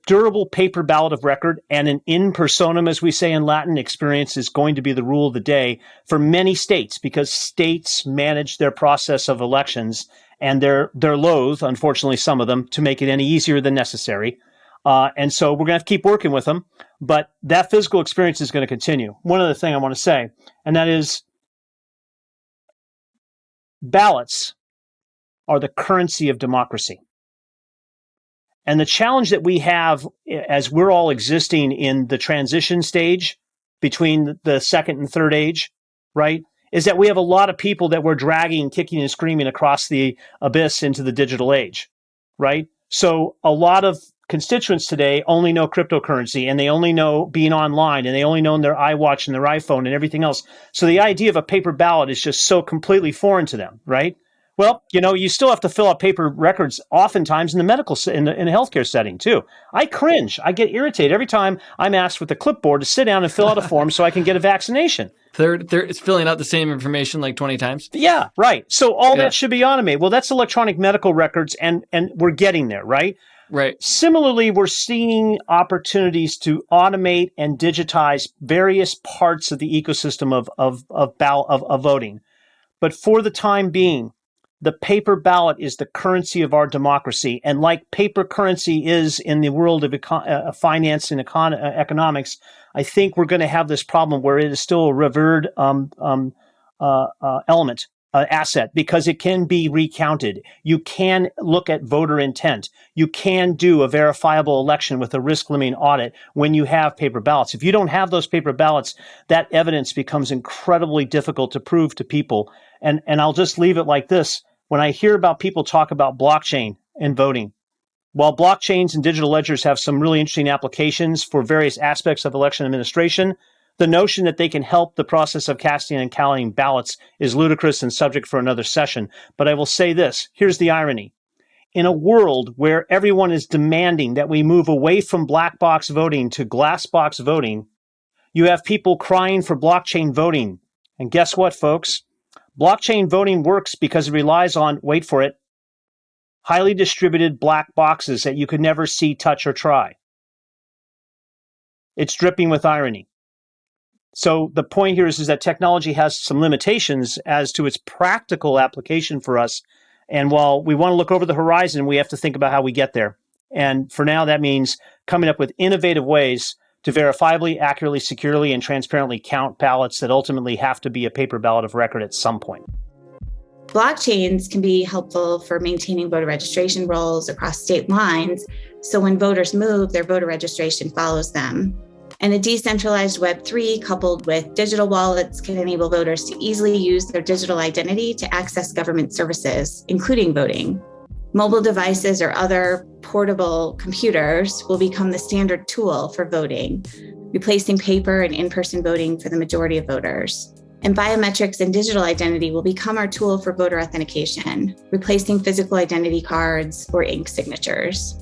[SPEAKER 1] durable paper ballot of record and an in personam, as we say in Latin, experience is going to be the rule of the day for many states, because states manage their process of elections. And they're loath, unfortunately, some of them, to make it any easier than necessary. And so we're going to have to keep working with them. But that physical experience is going to continue. One other thing I want to say, and that is ballots are the currency of democracy. And the challenge that we have as we're all existing in the transition stage between the second and third age, right, is that we have a lot of people that we're dragging, kicking and screaming across the abyss into the digital age, right? So a lot of constituents today only know cryptocurrency, and they only know being online, and they only know their iWatch and their iPhone and everything else. So the idea of a paper ballot is just so completely foreign to them, right? Well, you still have to fill out paper records oftentimes in the in a healthcare setting too. I cringe. I get irritated every time I'm asked with a clipboard to sit down and fill out a form so I can get a vaccination.
[SPEAKER 2] It's filling out the same information like 20 times.
[SPEAKER 1] Yeah, right. So all that should be automated. Well, that's electronic medical records, and we're getting there, right?
[SPEAKER 2] Right.
[SPEAKER 1] Similarly, we're seeing opportunities to automate and digitize various parts of the ecosystem of voting. But for the time being, the paper ballot is the currency of our democracy. And like paper currency is in the world of finance and economics, I think we're going to have this problem where it is still a revered element, asset, because it can be recounted. You can look at voter intent. You can do a verifiable election with a risk limiting audit when you have paper ballots. If you don't have those paper ballots, that evidence becomes incredibly difficult to prove to people. And I'll just leave it like this. When I hear about people talk about blockchain and voting, while blockchains and digital ledgers have some really interesting applications for various aspects of election administration, the notion that they can help the process of casting and counting ballots is ludicrous and subject for another session. But I will say this. Here's the irony. In a world where everyone is demanding that we move away from black box voting to glass box voting, you have people crying for blockchain voting. And guess what, folks? Blockchain voting works because it relies on, wait for it, highly distributed black boxes that you could never see, touch, or try. It's dripping with irony. So the point here is that technology has some limitations as to its practical application for us. And while we want to look over the horizon, we have to think about how we get there. And for now, that means coming up with innovative ways to verifiably, accurately, securely, and transparently count ballots that ultimately have to be a paper ballot of record at some point.
[SPEAKER 4] Blockchains can be helpful for maintaining voter registration rolls across state lines, so when voters move, their voter registration follows them. And a decentralized Web3 coupled with digital wallets can enable voters to easily use their digital identity to access government services, including voting. Mobile devices or other portable computers will become the standard tool for voting, replacing paper and in-person voting for the majority of voters. And biometrics and digital identity will become our tool for voter authentication, replacing physical identity cards or ink signatures.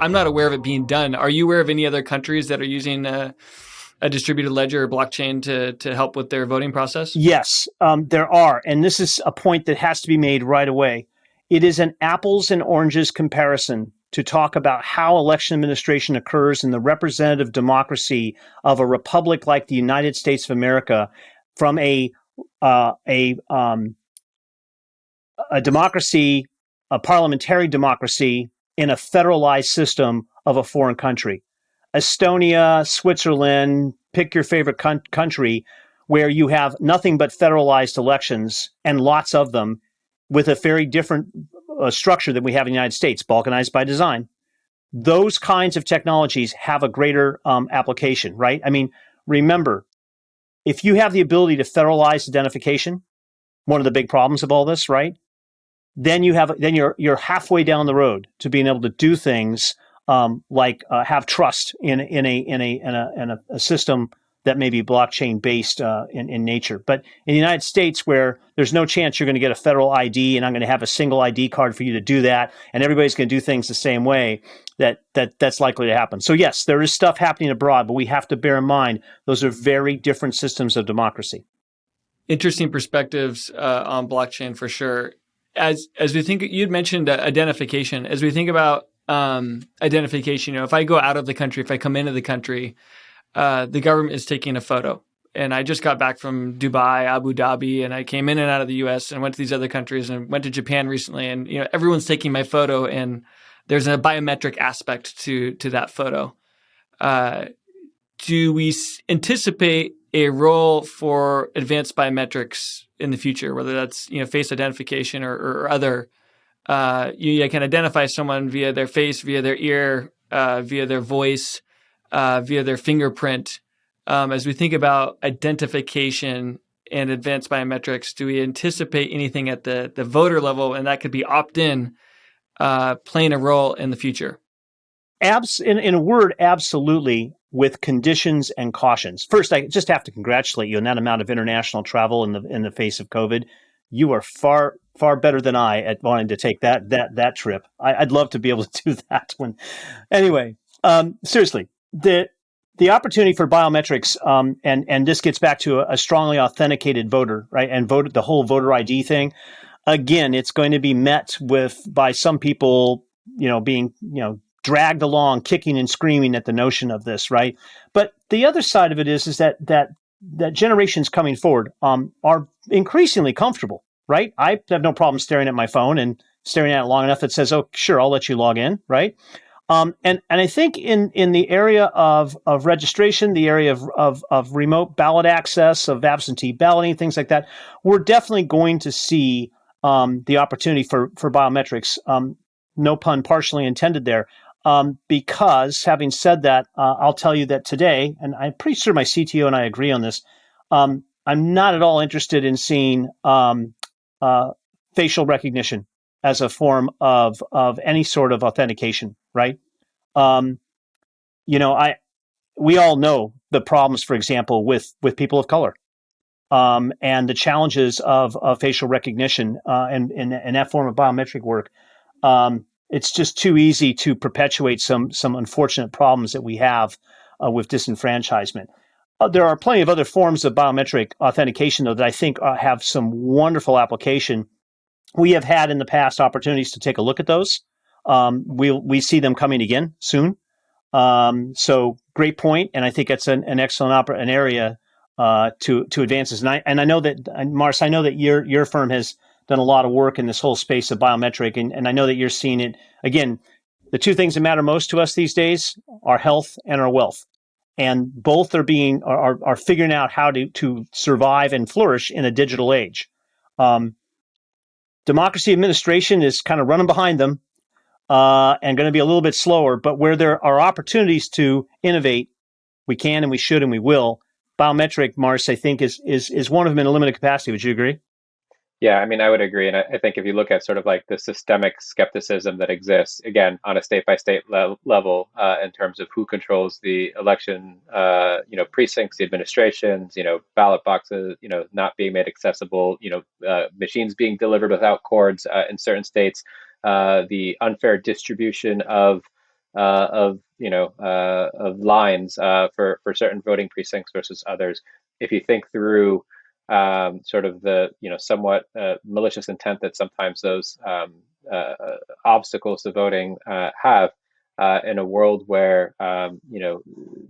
[SPEAKER 2] I'm not aware of it being done. Are you aware of any other countries that are using a distributed ledger or blockchain to help with their voting process?
[SPEAKER 1] Yes, there are. And this is a point that has to be made right away. It is an apples and oranges comparison to talk about how election administration occurs in the representative democracy of a republic like the United States of America, from a democracy, a parliamentary democracy, in a federalized system of a foreign country. Estonia, Switzerland, pick your favorite country, where you have nothing but federalized elections, and lots of them, with a very different structure than we have in the United States, balkanized by design. Those kinds of technologies have a greater application, right? I mean, remember, if you have the ability to federalize identification, one of the big problems of all this, right? Then you're halfway down the road to being able to do things like have trust in a system that may be blockchain based in nature. But in the United States, where there's no chance you're going to get a federal ID, and I'm going to have a single ID card for you to do that, and everybody's going to do things the same way, that's likely to happen. So yes, there is stuff happening abroad, but we have to bear in mind those are very different systems of democracy.
[SPEAKER 2] Interesting perspectives on blockchain for sure. As we think, you'd mentioned identification. As we think about identification, if I go out of the country, if I come into the country, the government is taking a photo. And I just got back from Dubai, Abu Dhabi, and I came in and out of the U.S. and went to these other countries and went to Japan recently. And everyone's taking my photo, and there's a biometric aspect to that photo. Do we anticipate a role for advanced biometrics in the future, whether that's face identification or other? You can identify someone via their face, via their ear, via their voice, via their fingerprint. As we think about identification and advanced biometrics, do we anticipate anything at the voter level, and that could be opt-in, playing a role in the future?
[SPEAKER 1] In a word, absolutely, with conditions and cautions. First, I just have to congratulate you on that amount of international travel in the face of COVID. You are far better than I at wanting to take that trip. I'd love to be able to do that one. Anyway, seriously, the opportunity for biometrics, and this gets back to a strongly authenticated voter, right? And the whole voter ID thing. Again, it's going to be met by some people, being, dragged along, kicking and screaming at the notion of this, right? But the other side of it is that generations coming forward are increasingly comfortable, right? I have no problem staring at my phone and staring at it long enough that says, "Oh, sure, I'll let you log in," right? And I think in the area of registration, the area of remote ballot access, of absentee balloting, things like that, we're definitely going to see the opportunity for biometrics. No pun partially intended there. Because having said that, I'll tell you that today, and I'm pretty sure my CTO and I agree on this, I'm not at all interested in seeing facial recognition as a form of any sort of authentication, right? We all know the problems, for example, with people of color, and the challenges of facial recognition and that form of biometric work. It's just too easy to perpetuate some unfortunate problems that we have with disenfranchisement. There are plenty of other forms of biometric authentication, though, that I think have some wonderful application. We have had in the past opportunities to take a look at those. We see them coming again soon. So great point, and I think it's an excellent an area to advance this. And I know that, Mars, I know that your firm has done a lot of work in this whole space of biometric, and I know that you're seeing it. Again, the two things that matter most to us these days are health and our wealth, and both are figuring out how to survive and flourish in a digital age. Democracy administration is kind of running behind them, and going to be a little bit slower. But where there are opportunities to innovate, we can and we should and we will. Biometric, Mars, I think is one of them in a limited capacity. Would you agree?
[SPEAKER 3] Yeah, I mean, I would agree. And I think if you look at sort of like the systemic skepticism that exists, again, on a state-by-state level, in terms of who controls the election, precincts, the administrations, ballot boxes, not being made accessible, machines being delivered without cords in certain states, the unfair distribution of lines for certain voting precincts versus others. If you think through sort of the somewhat malicious intent that sometimes those obstacles to voting have in a world where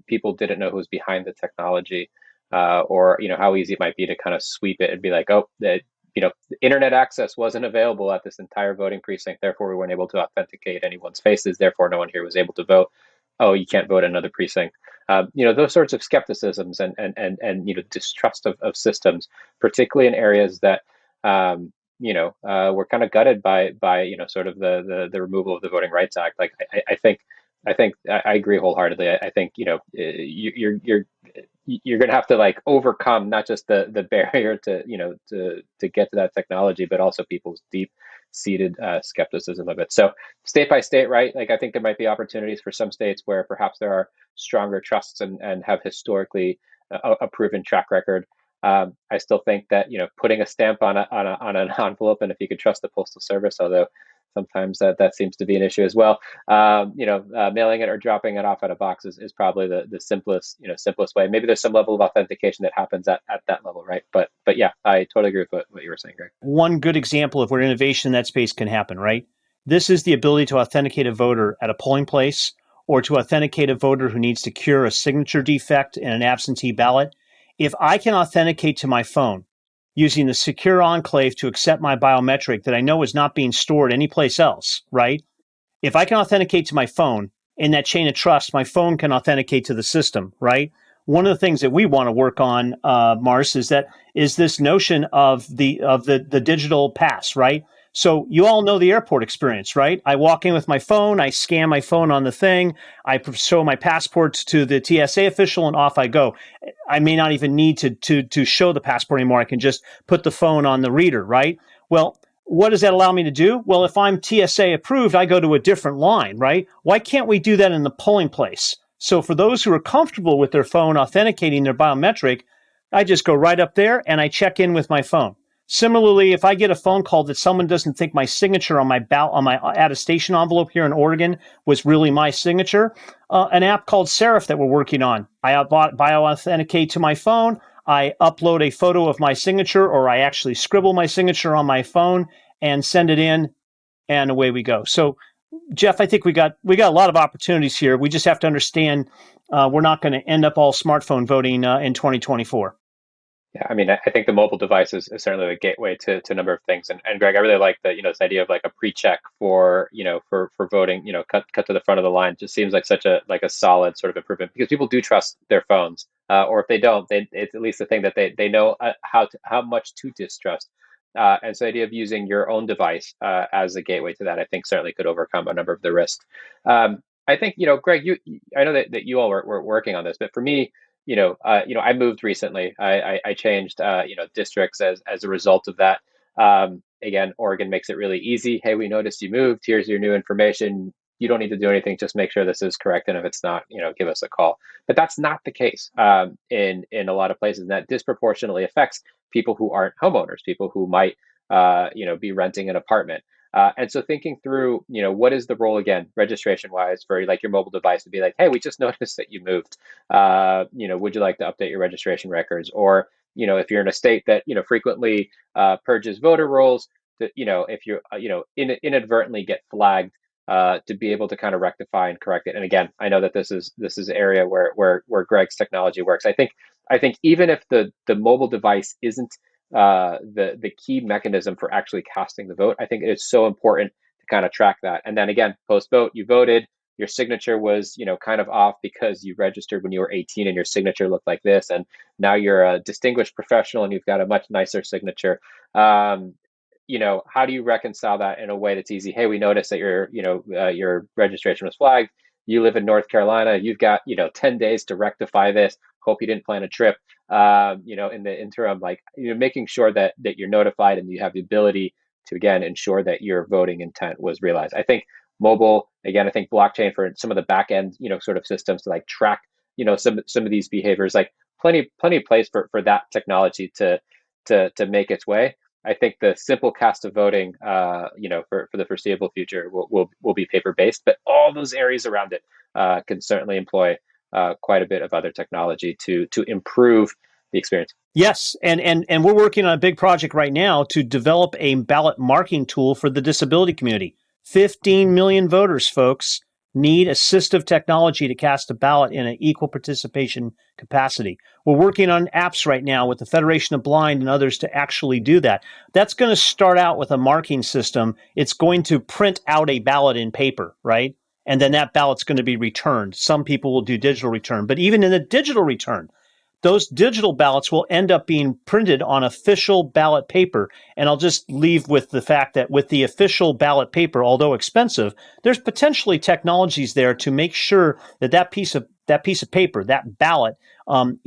[SPEAKER 3] people didn't know who was behind the technology, or how easy it might be to kind of sweep it and be like, oh, that internet access wasn't available at this entire voting precinct, therefore we weren't able to authenticate anyone's faces, therefore no one here was able to vote. Oh, you can't vote in another precinct. Those sorts of skepticisms and distrust of systems, particularly in areas that were kind of gutted by sort of the removal of the Voting Rights Act. Like I agree wholeheartedly. I think you're going to have to like overcome not just the barrier to get to that technology, but also people's deep seated skepticism of it. So state by state, right? Like I think there might be opportunities for some states where perhaps there are stronger trusts and have historically a proven track record. I still think that putting a stamp on an envelope, and if you could trust the postal service, although sometimes that seems to be an issue as well. Mailing it or dropping it off at a box is probably the simplest way. Maybe there's some level of authentication that happens at that level, right? But yeah, I totally agree with what you were saying, Greg.
[SPEAKER 1] One good example of where innovation in that space can happen, right? This is the ability to authenticate a voter at a polling place, or to authenticate a voter who needs to cure a signature defect in an absentee ballot. If I can authenticate to my phone using the secure enclave to accept my biometric that I know is not being stored anyplace else, right? If I can authenticate to my phone in that chain of trust, my phone can authenticate to the system, right? One of the things that we want to work on, Mars, is this notion of the digital pass, right? So you all know the airport experience, right? I walk in with my phone, I scan my phone on the thing, I show my passport to the TSA official, and off I go. I may not even need to show the passport anymore. I can just put the phone on the reader, right? Well, what does that allow me to do? Well, if I'm TSA approved, I go to a different line, right? Why can't we do that in the polling place? So for those who are comfortable with their phone authenticating their biometric, I just go right up there and I check in with my phone. Similarly, if I get a phone call that someone doesn't think my signature on my attestation envelope here in Oregon was really my signature, an app called Serif that we're working on, I bio-authenticate to my phone, I upload a photo of my signature, or I actually scribble my signature on my phone and send it in, and away we go. So, Jeff, I think we got a lot of opportunities here. We just have to understand we're not going to end up all smartphone voting in 2024.
[SPEAKER 3] Yeah, I mean, I think the mobile device is certainly a gateway to a number of things. And Greg, I really like that, this idea of like a pre-check for voting, cut to the front of the line. Just seems like such a solid sort of improvement, because people do trust their phones, or if they don't, it's at least the thing that they know how much to distrust. And so the idea of using your own device as a gateway to that, I think certainly could overcome a number of the risks. I think, Greg, I know that you all were working on this, but for me, I moved recently. I changed, districts as a result of that. Again, Oregon makes it really easy. Hey, we noticed you moved. Here's your new information. You don't need to do anything. Just make sure this is correct. And if it's not, give us a call. But that's not the case in a lot of places. And that disproportionately affects people who aren't homeowners, people who might, be renting an apartment. And so thinking through, what is the role, again, registration wise, for like your mobile device to be like, hey, we just noticed that you moved. Would you like to update your registration records? Or, if you're in a state that, frequently purges voter rolls, that, if you, inadvertently get flagged, to be able to kind of rectify and correct it. And again, I know that this is an area where Greg's technology works. I think even if the mobile device isn't the key mechanism for actually casting the vote, I think it's so important to kind of track that. And then again, post vote, you voted, your signature was, kind of off because you registered when you were 18 and your signature looked like this. And now you're a distinguished professional and you've got a much nicer signature. How do you reconcile that in a way that's easy? Hey, we noticed that your registration was flagged. You live in North Carolina. You've got, 10 days to rectify this. Hope you didn't plan a trip. In the interim, making sure that you're notified and you have the ability to, again, ensure that your voting intent was realized. I think mobile, again, I think blockchain for some of the back end, sort of systems to track, some of these behaviors, plenty of place for that technology to make its way. I think the simple cast of voting, for the foreseeable future will be paper based, but all those areas around it can certainly employ quite a bit of other technology to improve the experience.
[SPEAKER 1] Yes, and we're working on a big project right now to develop a ballot marking tool for the disability community. 15 million voters, folks, need assistive technology to cast a ballot in an equal participation capacity. We're working on apps right now with the Federation of Blind and others to actually do that. That's going to start out with a marking system. It's going to print out a ballot in paper, right? And then that ballot's going to be returned. Some people will do digital return, but even in the digital return, those digital ballots will end up being printed on official ballot paper. And I'll just leave with the fact that with the official ballot paper, although expensive, there's potentially technologies there to make sure that that piece of paper, that ballot,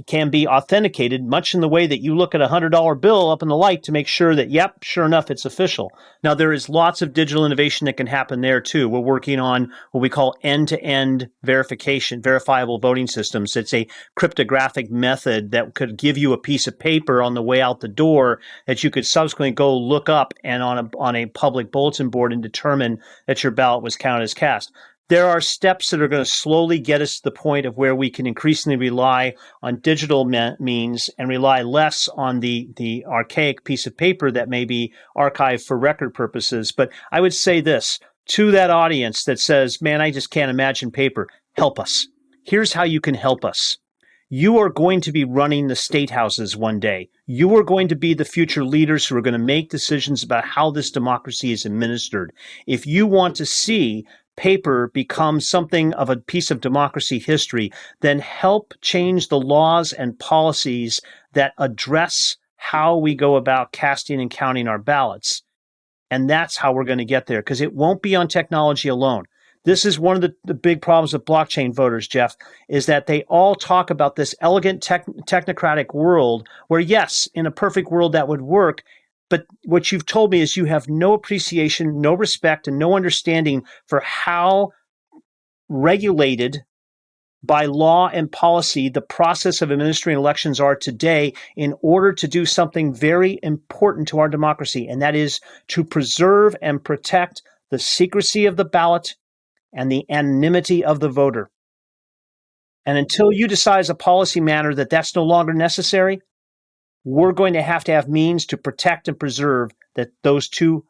[SPEAKER 1] can be authenticated, much in the way that you look at a $100 bill up in the light to make sure that, yep, sure enough, it's official. Now, there is lots of digital innovation that can happen there, too. We're working on what we call end-to-end verification, verifiable voting systems. It's a cryptographic method that could give you a piece of paper on the way out the door that you could subsequently go look up and on a public bulletin board and determine that your ballot was counted as cast. There are steps that are going to slowly get us to the point of where we can increasingly rely on digital means and rely less on the archaic piece of paper that may be archived for record purposes. But I would say this to that audience that says, man, I just can't imagine paper. Help us. Here's how you can help us. You are going to be running the state houses one day. You are going to be the future leaders who are going to make decisions about how this democracy is administered. If you want to see paper become something of a piece of democracy history, then help change the laws and policies that address how we go about casting and counting our ballots. And that's how we're going to get there, because it won't be on technology alone. This is one of the big problems with blockchain voters, Jeff, is that they all talk about this elegant technocratic world where, yes, in a perfect world that would work. But what you've told me is you have no appreciation, no respect, and no understanding for how regulated by law and policy the process of administering elections are today in order to do something very important to our democracy, and that is to preserve and protect the secrecy of the ballot and the anonymity of the voter. And until you decide as a policy matter that that's no longer necessary, we're going to have means to protect and preserve those two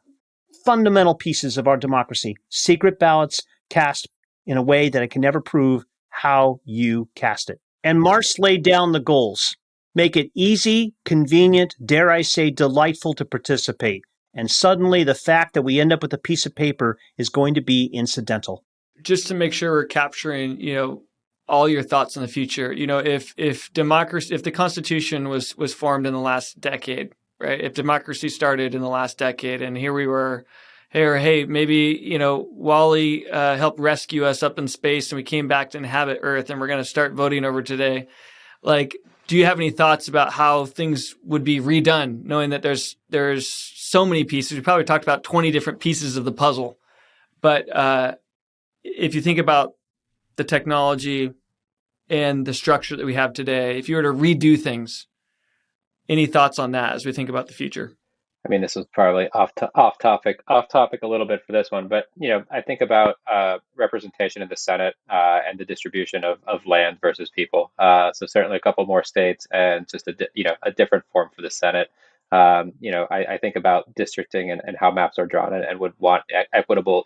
[SPEAKER 1] fundamental pieces of our democracy, secret ballots cast in a way that I can never prove how you cast it. And Marce laid down the goals. Make it easy, convenient, dare I say, delightful to participate. And suddenly the fact that we end up with a piece of paper is going to be incidental.
[SPEAKER 2] Just to make sure we're capturing, all your thoughts in the future. If democracy, if the Constitution was formed in the last decade, right? If democracy started in the last decade, and here we were, hey, maybe Wally helped rescue us up in space, and we came back to inhabit Earth, and we're going to start voting over today. Like, do you have any thoughts about how things would be redone, knowing that there's so many pieces? We probably talked about 20 different pieces of the puzzle, but if you think about the technology and the structure that we have today, if you were to redo things, any thoughts on that as we think about the future?
[SPEAKER 3] I mean, this is probably off topic a little bit for this one, but I think about representation in the Senate and the distribution of land versus people. So certainly a couple more states and just a different form for the Senate. I think about districting and how maps are drawn and would want equitable,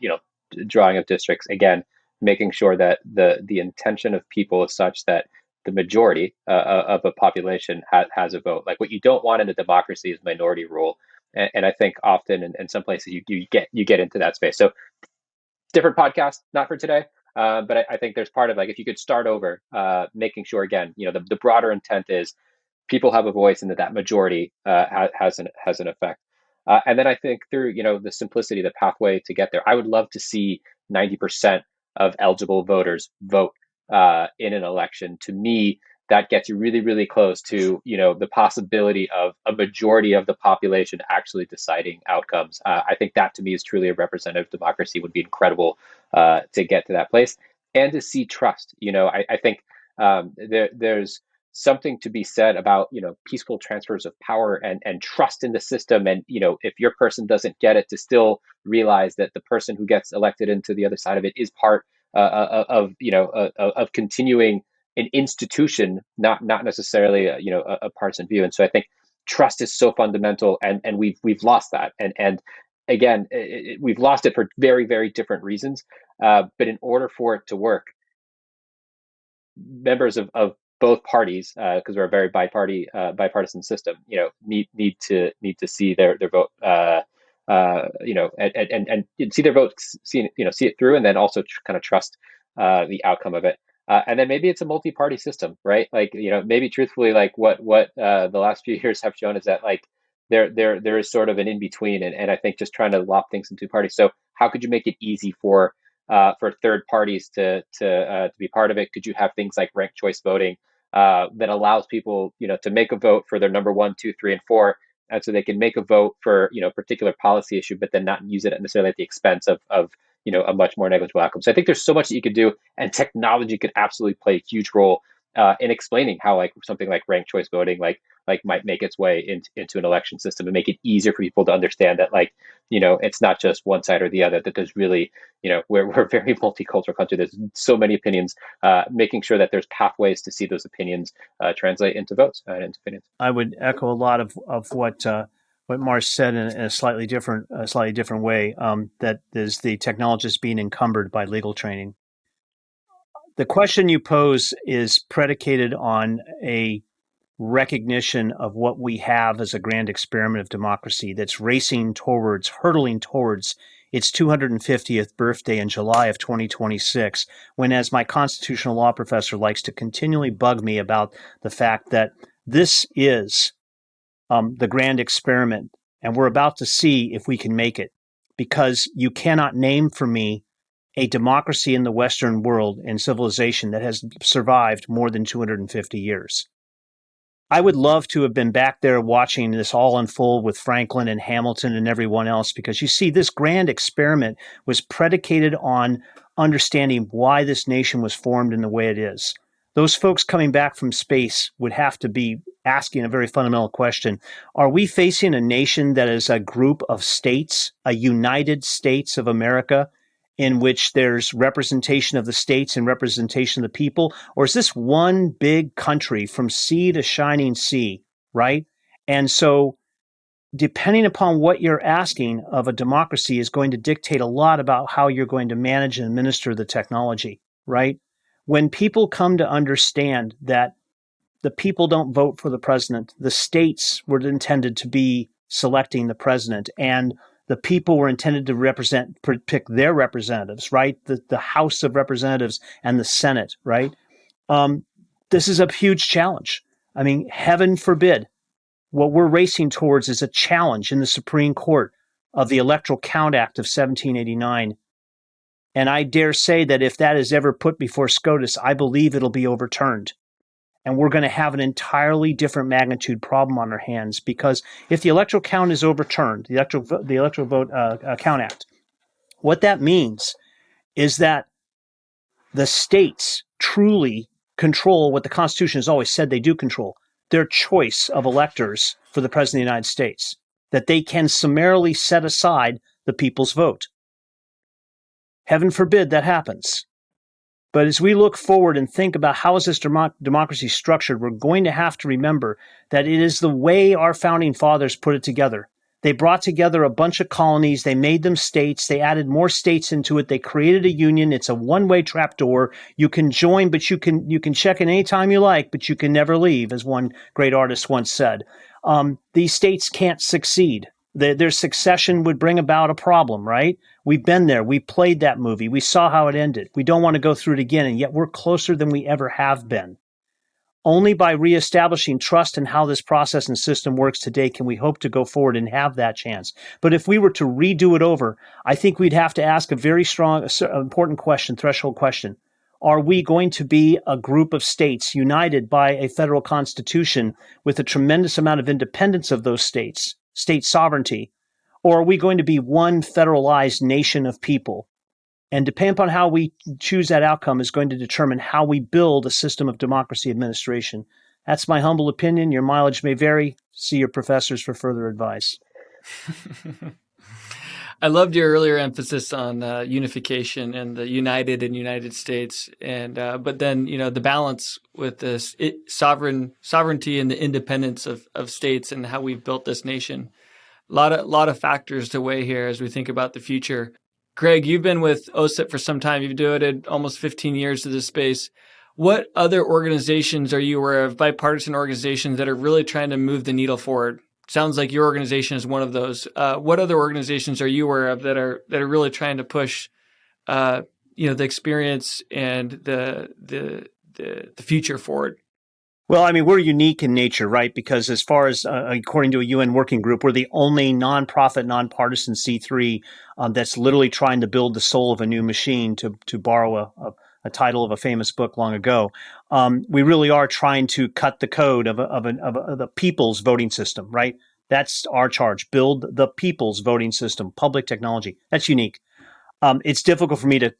[SPEAKER 3] drawing of districts. Again, making sure that the intention of people is such that the majority of a population has a vote. Like, what you don't want in a democracy is minority rule. And I think often in some places you get into that space. So different podcast, not for today. But I think there's part of, like, if you could start over, making sure, again, the broader intent is people have a voice and that majority has an effect. And then I think through, the simplicity, the pathway to get there, I would love to see 90% of eligible voters vote in an election. To me, that gets you really, really close to, the possibility of a majority of the population actually deciding outcomes. I think that, to me, is truly a representative democracy. Would be incredible to get to that place and to see trust. I think there's something to be said about, peaceful transfers of power and trust in the system. And, if your person doesn't get it, to still realize that the person who gets elected into the other side of it is part of continuing an institution, not necessarily a partisan view. And so I think trust is so fundamental, and we've lost that. And again, we've lost it for very, very different reasons. But in order for it to work, members of both parties, because we're a very bipartisan system, need to see their vote, and see their vote, see it through, and then also kind of trust the outcome of it. And then maybe it's a multi-party system, right? Like, maybe truthfully, like what the last few years have shown is that like there is sort of an in between, and I think just trying to lop things into parties. So how could you make it easy for third parties to be part of it? Could you have things like ranked choice voting that allows people, to make a vote for their number 1, 2, 3, and 4, and so they can make a vote for a particular policy issue, but then not use it necessarily at the expense of a much more negligible outcome. So I think there's so much that you could do, and technology could absolutely play a huge role in explaining how like something like ranked choice voting like might make its way into an election system and make it easier for people to understand that like it's not just one side or the other, that there's really we're a very multicultural country, there's so many opinions, making sure that there's pathways to see those opinions translate into votes and into opinions.
[SPEAKER 1] I would echo a lot of what Mars said in a slightly different way, that is the technologist being encumbered by legal training. The question you pose is predicated on a recognition of what we have as a grand experiment of democracy that's hurtling towards its 250th birthday in July of 2026, when, as my constitutional law professor likes to continually bug me about the fact that this is the grand experiment, and we're about to see if we can make it, because you cannot name for me a democracy in the Western world and civilization that has survived more than 250 years. I would love to have been back there watching this all unfold with Franklin and Hamilton and everyone else, because you see, this grand experiment was predicated on understanding why this nation was formed in the way it is. Those folks coming back from space would have to be asking a very fundamental question. Are we facing a nation that is a group of states, a United States of America, in which there's representation of the states and representation of the people? Or is this one big country from sea to shining sea, right? And so depending upon what you're asking of a democracy is going to dictate a lot about how you're going to manage and administer the technology, right? When people come to understand that the people don't vote for the president, the states were intended to be selecting the president, and the people were intended to pick their representatives, right? The House of Representatives and the Senate, right? This is a huge challenge. I mean, heaven forbid, what we're racing towards is a challenge in the Supreme Court of the Electoral Count Act of 1789. And I dare say that if that is ever put before SCOTUS, I believe it'll be overturned. And we're going to have an entirely different magnitude problem on our hands, because if the electoral count is overturned, the electoral vote count act, what that means is that the states truly control what the Constitution has always said they do control, their choice of electors for the President of the United States, that they can summarily set aside the people's vote. Heaven forbid that happens. But as we look forward and think about how is this democracy structured, we're going to have to remember that it is the way our founding fathers put it together. They brought together a bunch of colonies. They made them states. They added more states into it. They created a union. It's a one-way trapdoor. You can join, but you can check in any time you like, but you can never leave, as one great artist once said. These states can't succeed. Their succession would bring about a problem, right? We've been there. We played that movie. We saw how it ended. We don't want to go through it again, and yet we're closer than we ever have been. Only by reestablishing trust in how this process and system works today can we hope to go forward and have that chance. But if we were to redo it over, I think we'd have to ask a very strong, important question, threshold question. Are we going to be a group of states united by a federal constitution with a tremendous amount of independence of those states, state sovereignty, or are we going to be one federalized nation of people? And depending upon how we choose that outcome is going to determine how we build a system of democracy administration. That's my humble opinion. Your mileage may vary. See your professors for further advice.
[SPEAKER 2] I loved your earlier emphasis on unification and the united and United States, and but then the balance with this sovereignty and the independence of states and how we've built this nation. Lot of factors to weigh here as we think about the future. Greg, you've been with OSET for some time. You've devoted almost 15 years to this space. What other organizations are you aware of, bipartisan organizations that are really trying to move the needle forward? Sounds like your organization is one of those. What other organizations are you aware of that are really trying to push, the experience and the future forward?
[SPEAKER 1] Well, I mean, we're unique in nature, right? Because as far as, according to a UN working group, we're the only nonprofit, nonpartisan C3 that's literally trying to build the soul of a new machine, to borrow a title of a famous book long ago. We really are trying to cut the code of the people's voting system, right? That's our charge. Build the people's voting system, public technology. That's unique. It's difficult for me to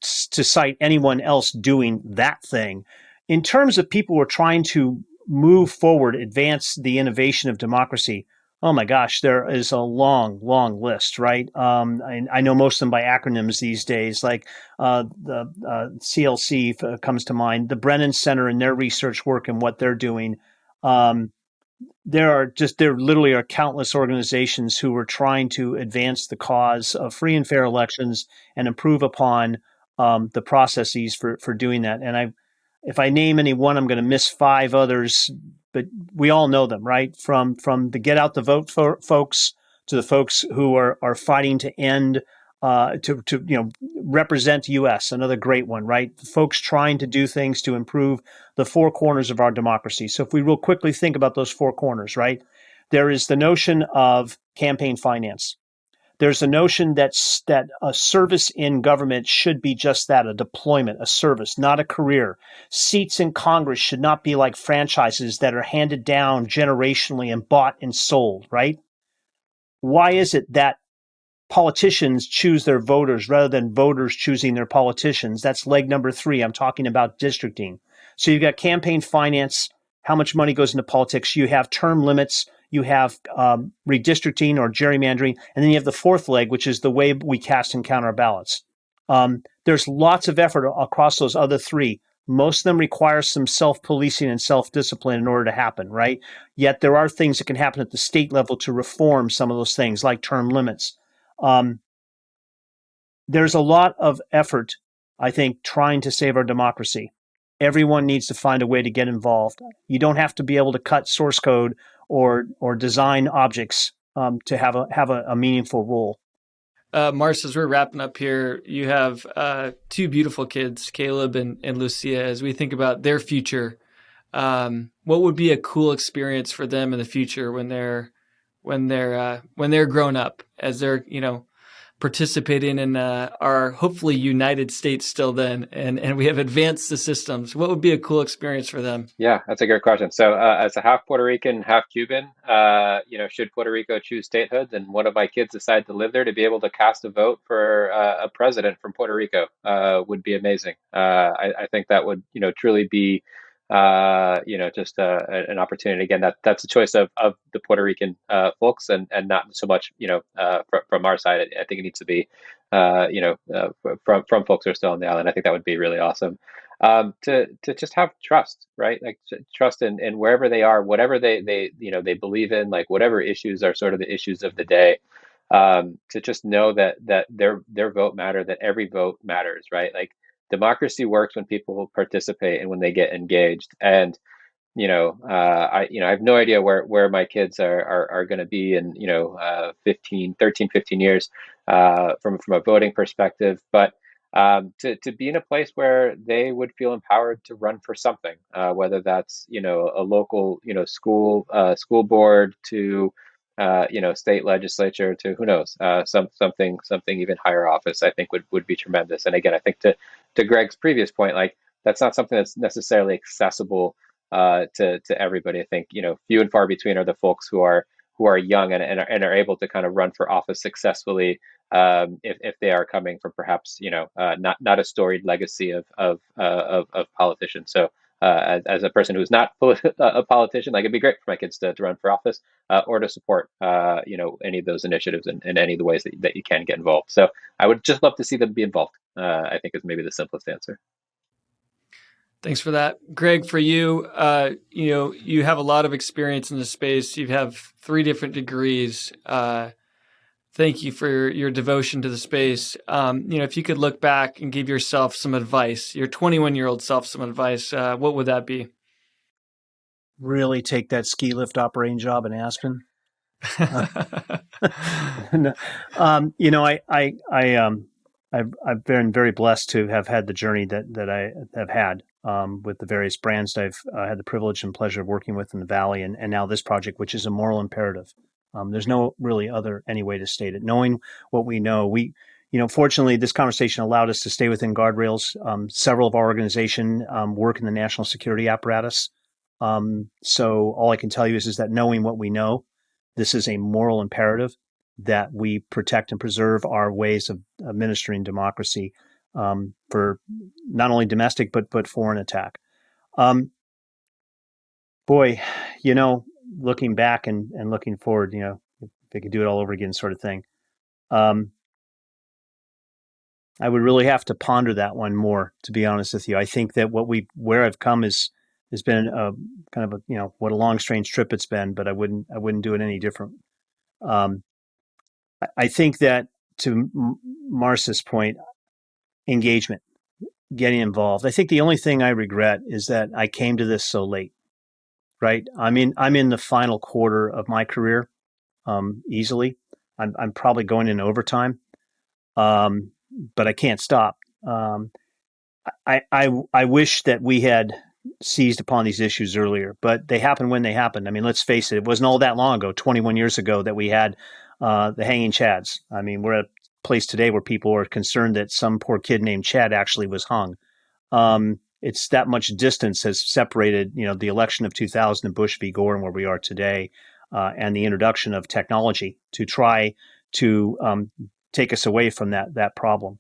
[SPEAKER 1] cite anyone else doing that thing. In terms of people who are trying to move forward, advance the innovation of democracy, oh my gosh, there is a long, long list, right? I know most of them by acronyms these days, like the CLC comes to mind, the Brennan Center and their research work and what they're doing. There literally are countless organizations who are trying to advance the cause of free and fair elections and improve upon the processes for doing that. And if I name any one, I'm going to miss five others, but we all know them, right? From the get out the vote folks to the folks who are fighting to end, to represent U.S., another great one, right? Folks trying to do things to improve the four corners of our democracy. So if we real quickly think about those four corners, right? There is the notion of campaign finance. There's a notion that a service in government should be just that, a deployment, a service, not a career. Seats in Congress should not be like franchises that are handed down generationally and bought and sold, right? Why is it that politicians choose their voters rather than voters choosing their politicians? That's leg number 3. I'm talking about districting. So you've got campaign finance, how much money goes into politics. You have term limits. You have redistricting or gerrymandering. And then you have the fourth leg, which is the way we cast and count our ballots. There's lots of effort across those other 3. Most of them require some self-policing and self-discipline in order to happen, right? Yet there are things that can happen at the state level to reform some of those things, like term limits. There's a lot of effort, I think, trying to save our democracy. Everyone needs to find a way to get involved. You don't have to be able to cut source code or design objects to have a meaningful role.
[SPEAKER 2] Mars, as we're wrapping up here, you have 2 beautiful kids, Caleb and Lucia. As we think about their future, what would be a cool experience for them in the future when they're grown up, as they're participating in our hopefully United States still then, and we have advanced the systems? What would be a cool experience for them?
[SPEAKER 3] Yeah, that's a great question. So as a half Puerto Rican, half Cuban, should Puerto Rico choose statehood, then one of my kids decide to live there, to be able to cast a vote for a president from Puerto Rico would be amazing. I think that would, truly be, just an opportunity. Again, that's a choice of the Puerto Rican folks, and not so much, from our side. I think it needs to be, from folks who are still on the island. I think that would be really awesome. To just have trust, right? Like trust in wherever they are, whatever they believe in, like whatever issues are sort of the issues of the day. To just know that their vote matter, that every vote matters, right? Like democracy works when people participate and when they get engaged. And I have no idea where my kids are going to be in 15 years from a voting perspective, but to be in a place where they would feel empowered to run for something, whether that's a local school board, to state legislature, to who knows, something even higher office, I think would be tremendous. And again, I think to Greg's previous point, like that's not something that's necessarily accessible to everybody. I think few and far between are the folks who are young and are able to kind of run for office successfully, if they are coming from perhaps not a storied legacy of politicians. So as a person who's not a politician, like it'd be great for my kids to run for office or to support any of those initiatives in any of the ways that you can get involved. So I would just love to see them be involved. I think is maybe the simplest answer.
[SPEAKER 2] Thanks for that. Greg, for you, you have a lot of experience in this space. You have 3 different degrees. Thank you for your devotion to the space. If you could look back and give yourself some advice, your 21-year-old self some advice, what would that be?
[SPEAKER 1] Really take that ski lift operating job in Aspen. I've been very blessed to have had the journey that I have had with the various brands that I've had the privilege and pleasure of working with in the Valley, and now this project, which is a moral imperative. There's no really any way to state it. Knowing what we know, fortunately, this conversation allowed us to stay within guardrails. Several of our organization work in the national security apparatus. So all I can tell you is that knowing what we know, this is a moral imperative that we protect and preserve our ways of administering democracy for not only domestic but foreign attack. Looking back and looking forward, if they could do it all over again, sort of thing. I would really have to ponder that one more, to be honest with you. I think that where I've come has been kind of what a long, strange trip it's been, but I wouldn't do it any different. I think that, to Marce's point, engagement, getting involved. I think the only thing I regret is that I came to this so late. Right, I'm in the final quarter of my career, easily. I'm probably going in overtime, but I can't stop. I wish that we had seized upon these issues earlier, but they happened when they happened. I mean, let's face it, it wasn't all that long ago, 21 years ago, that we had the hanging Chads. I mean, we're at a place today where people are concerned that some poor kid named Chad actually was hung. It's that much distance has separated, the election of 2000 and Bush v. Gore and where we are today, and the introduction of technology to try to take us away from that problem.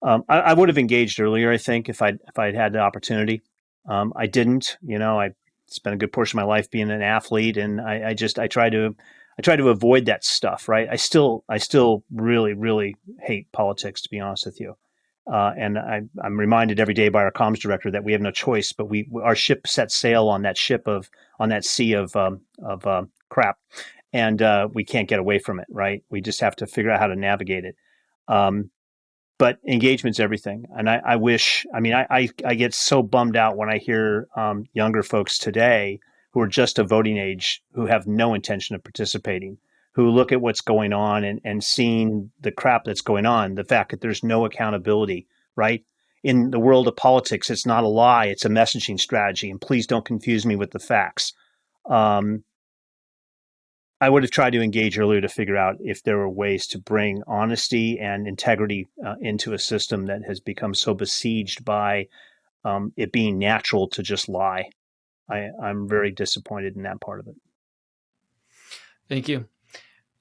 [SPEAKER 1] I would have engaged earlier, I think, if I'd had the opportunity. I didn't. I spent a good portion of my life being an athlete, and I try to avoid that stuff. Right? I still really, really hate politics, to be honest with you. And I'm reminded every day by our comms director that we have no choice, but our ship set sail on that sea of crap, and we can't get away from it. Right? We just have to figure out how to navigate it. But engagement's everything, and I wish. I mean, I get so bummed out when I hear younger folks today who are just of voting age who have no intention of participating, who look at what's going on and seeing the crap that's going on, the fact that there's no accountability, right? In the world of politics, it's not a lie, it's a messaging strategy. And please don't confuse me with the facts. I would have tried to engage earlier to figure out if there were ways to bring honesty and integrity into a system that has become so besieged by it being natural to just lie. I'm very disappointed in that part of it.
[SPEAKER 2] Thank you.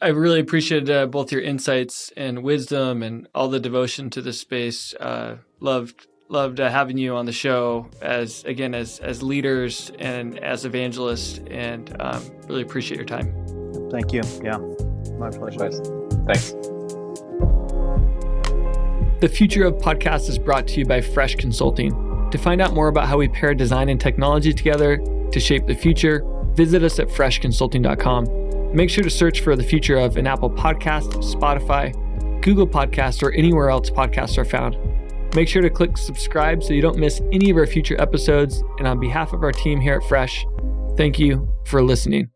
[SPEAKER 2] I really appreciated both your insights and wisdom and all the devotion to this space. Loved having you on the show as leaders and as evangelists, and really appreciate your time.
[SPEAKER 1] Thank you. Yeah, my pleasure.
[SPEAKER 3] Thanks.
[SPEAKER 2] The Future of Podcasts is brought to you by Fresh Consulting. To find out more about how we pair design and technology together to shape the future, visit us at freshconsulting.com. Make sure to search for The Future of in Apple Podcasts, Spotify, Google Podcasts, or anywhere else podcasts are found. Make sure to click subscribe so you don't miss any of our future episodes. And on behalf of our team here at Fresh, thank you for listening.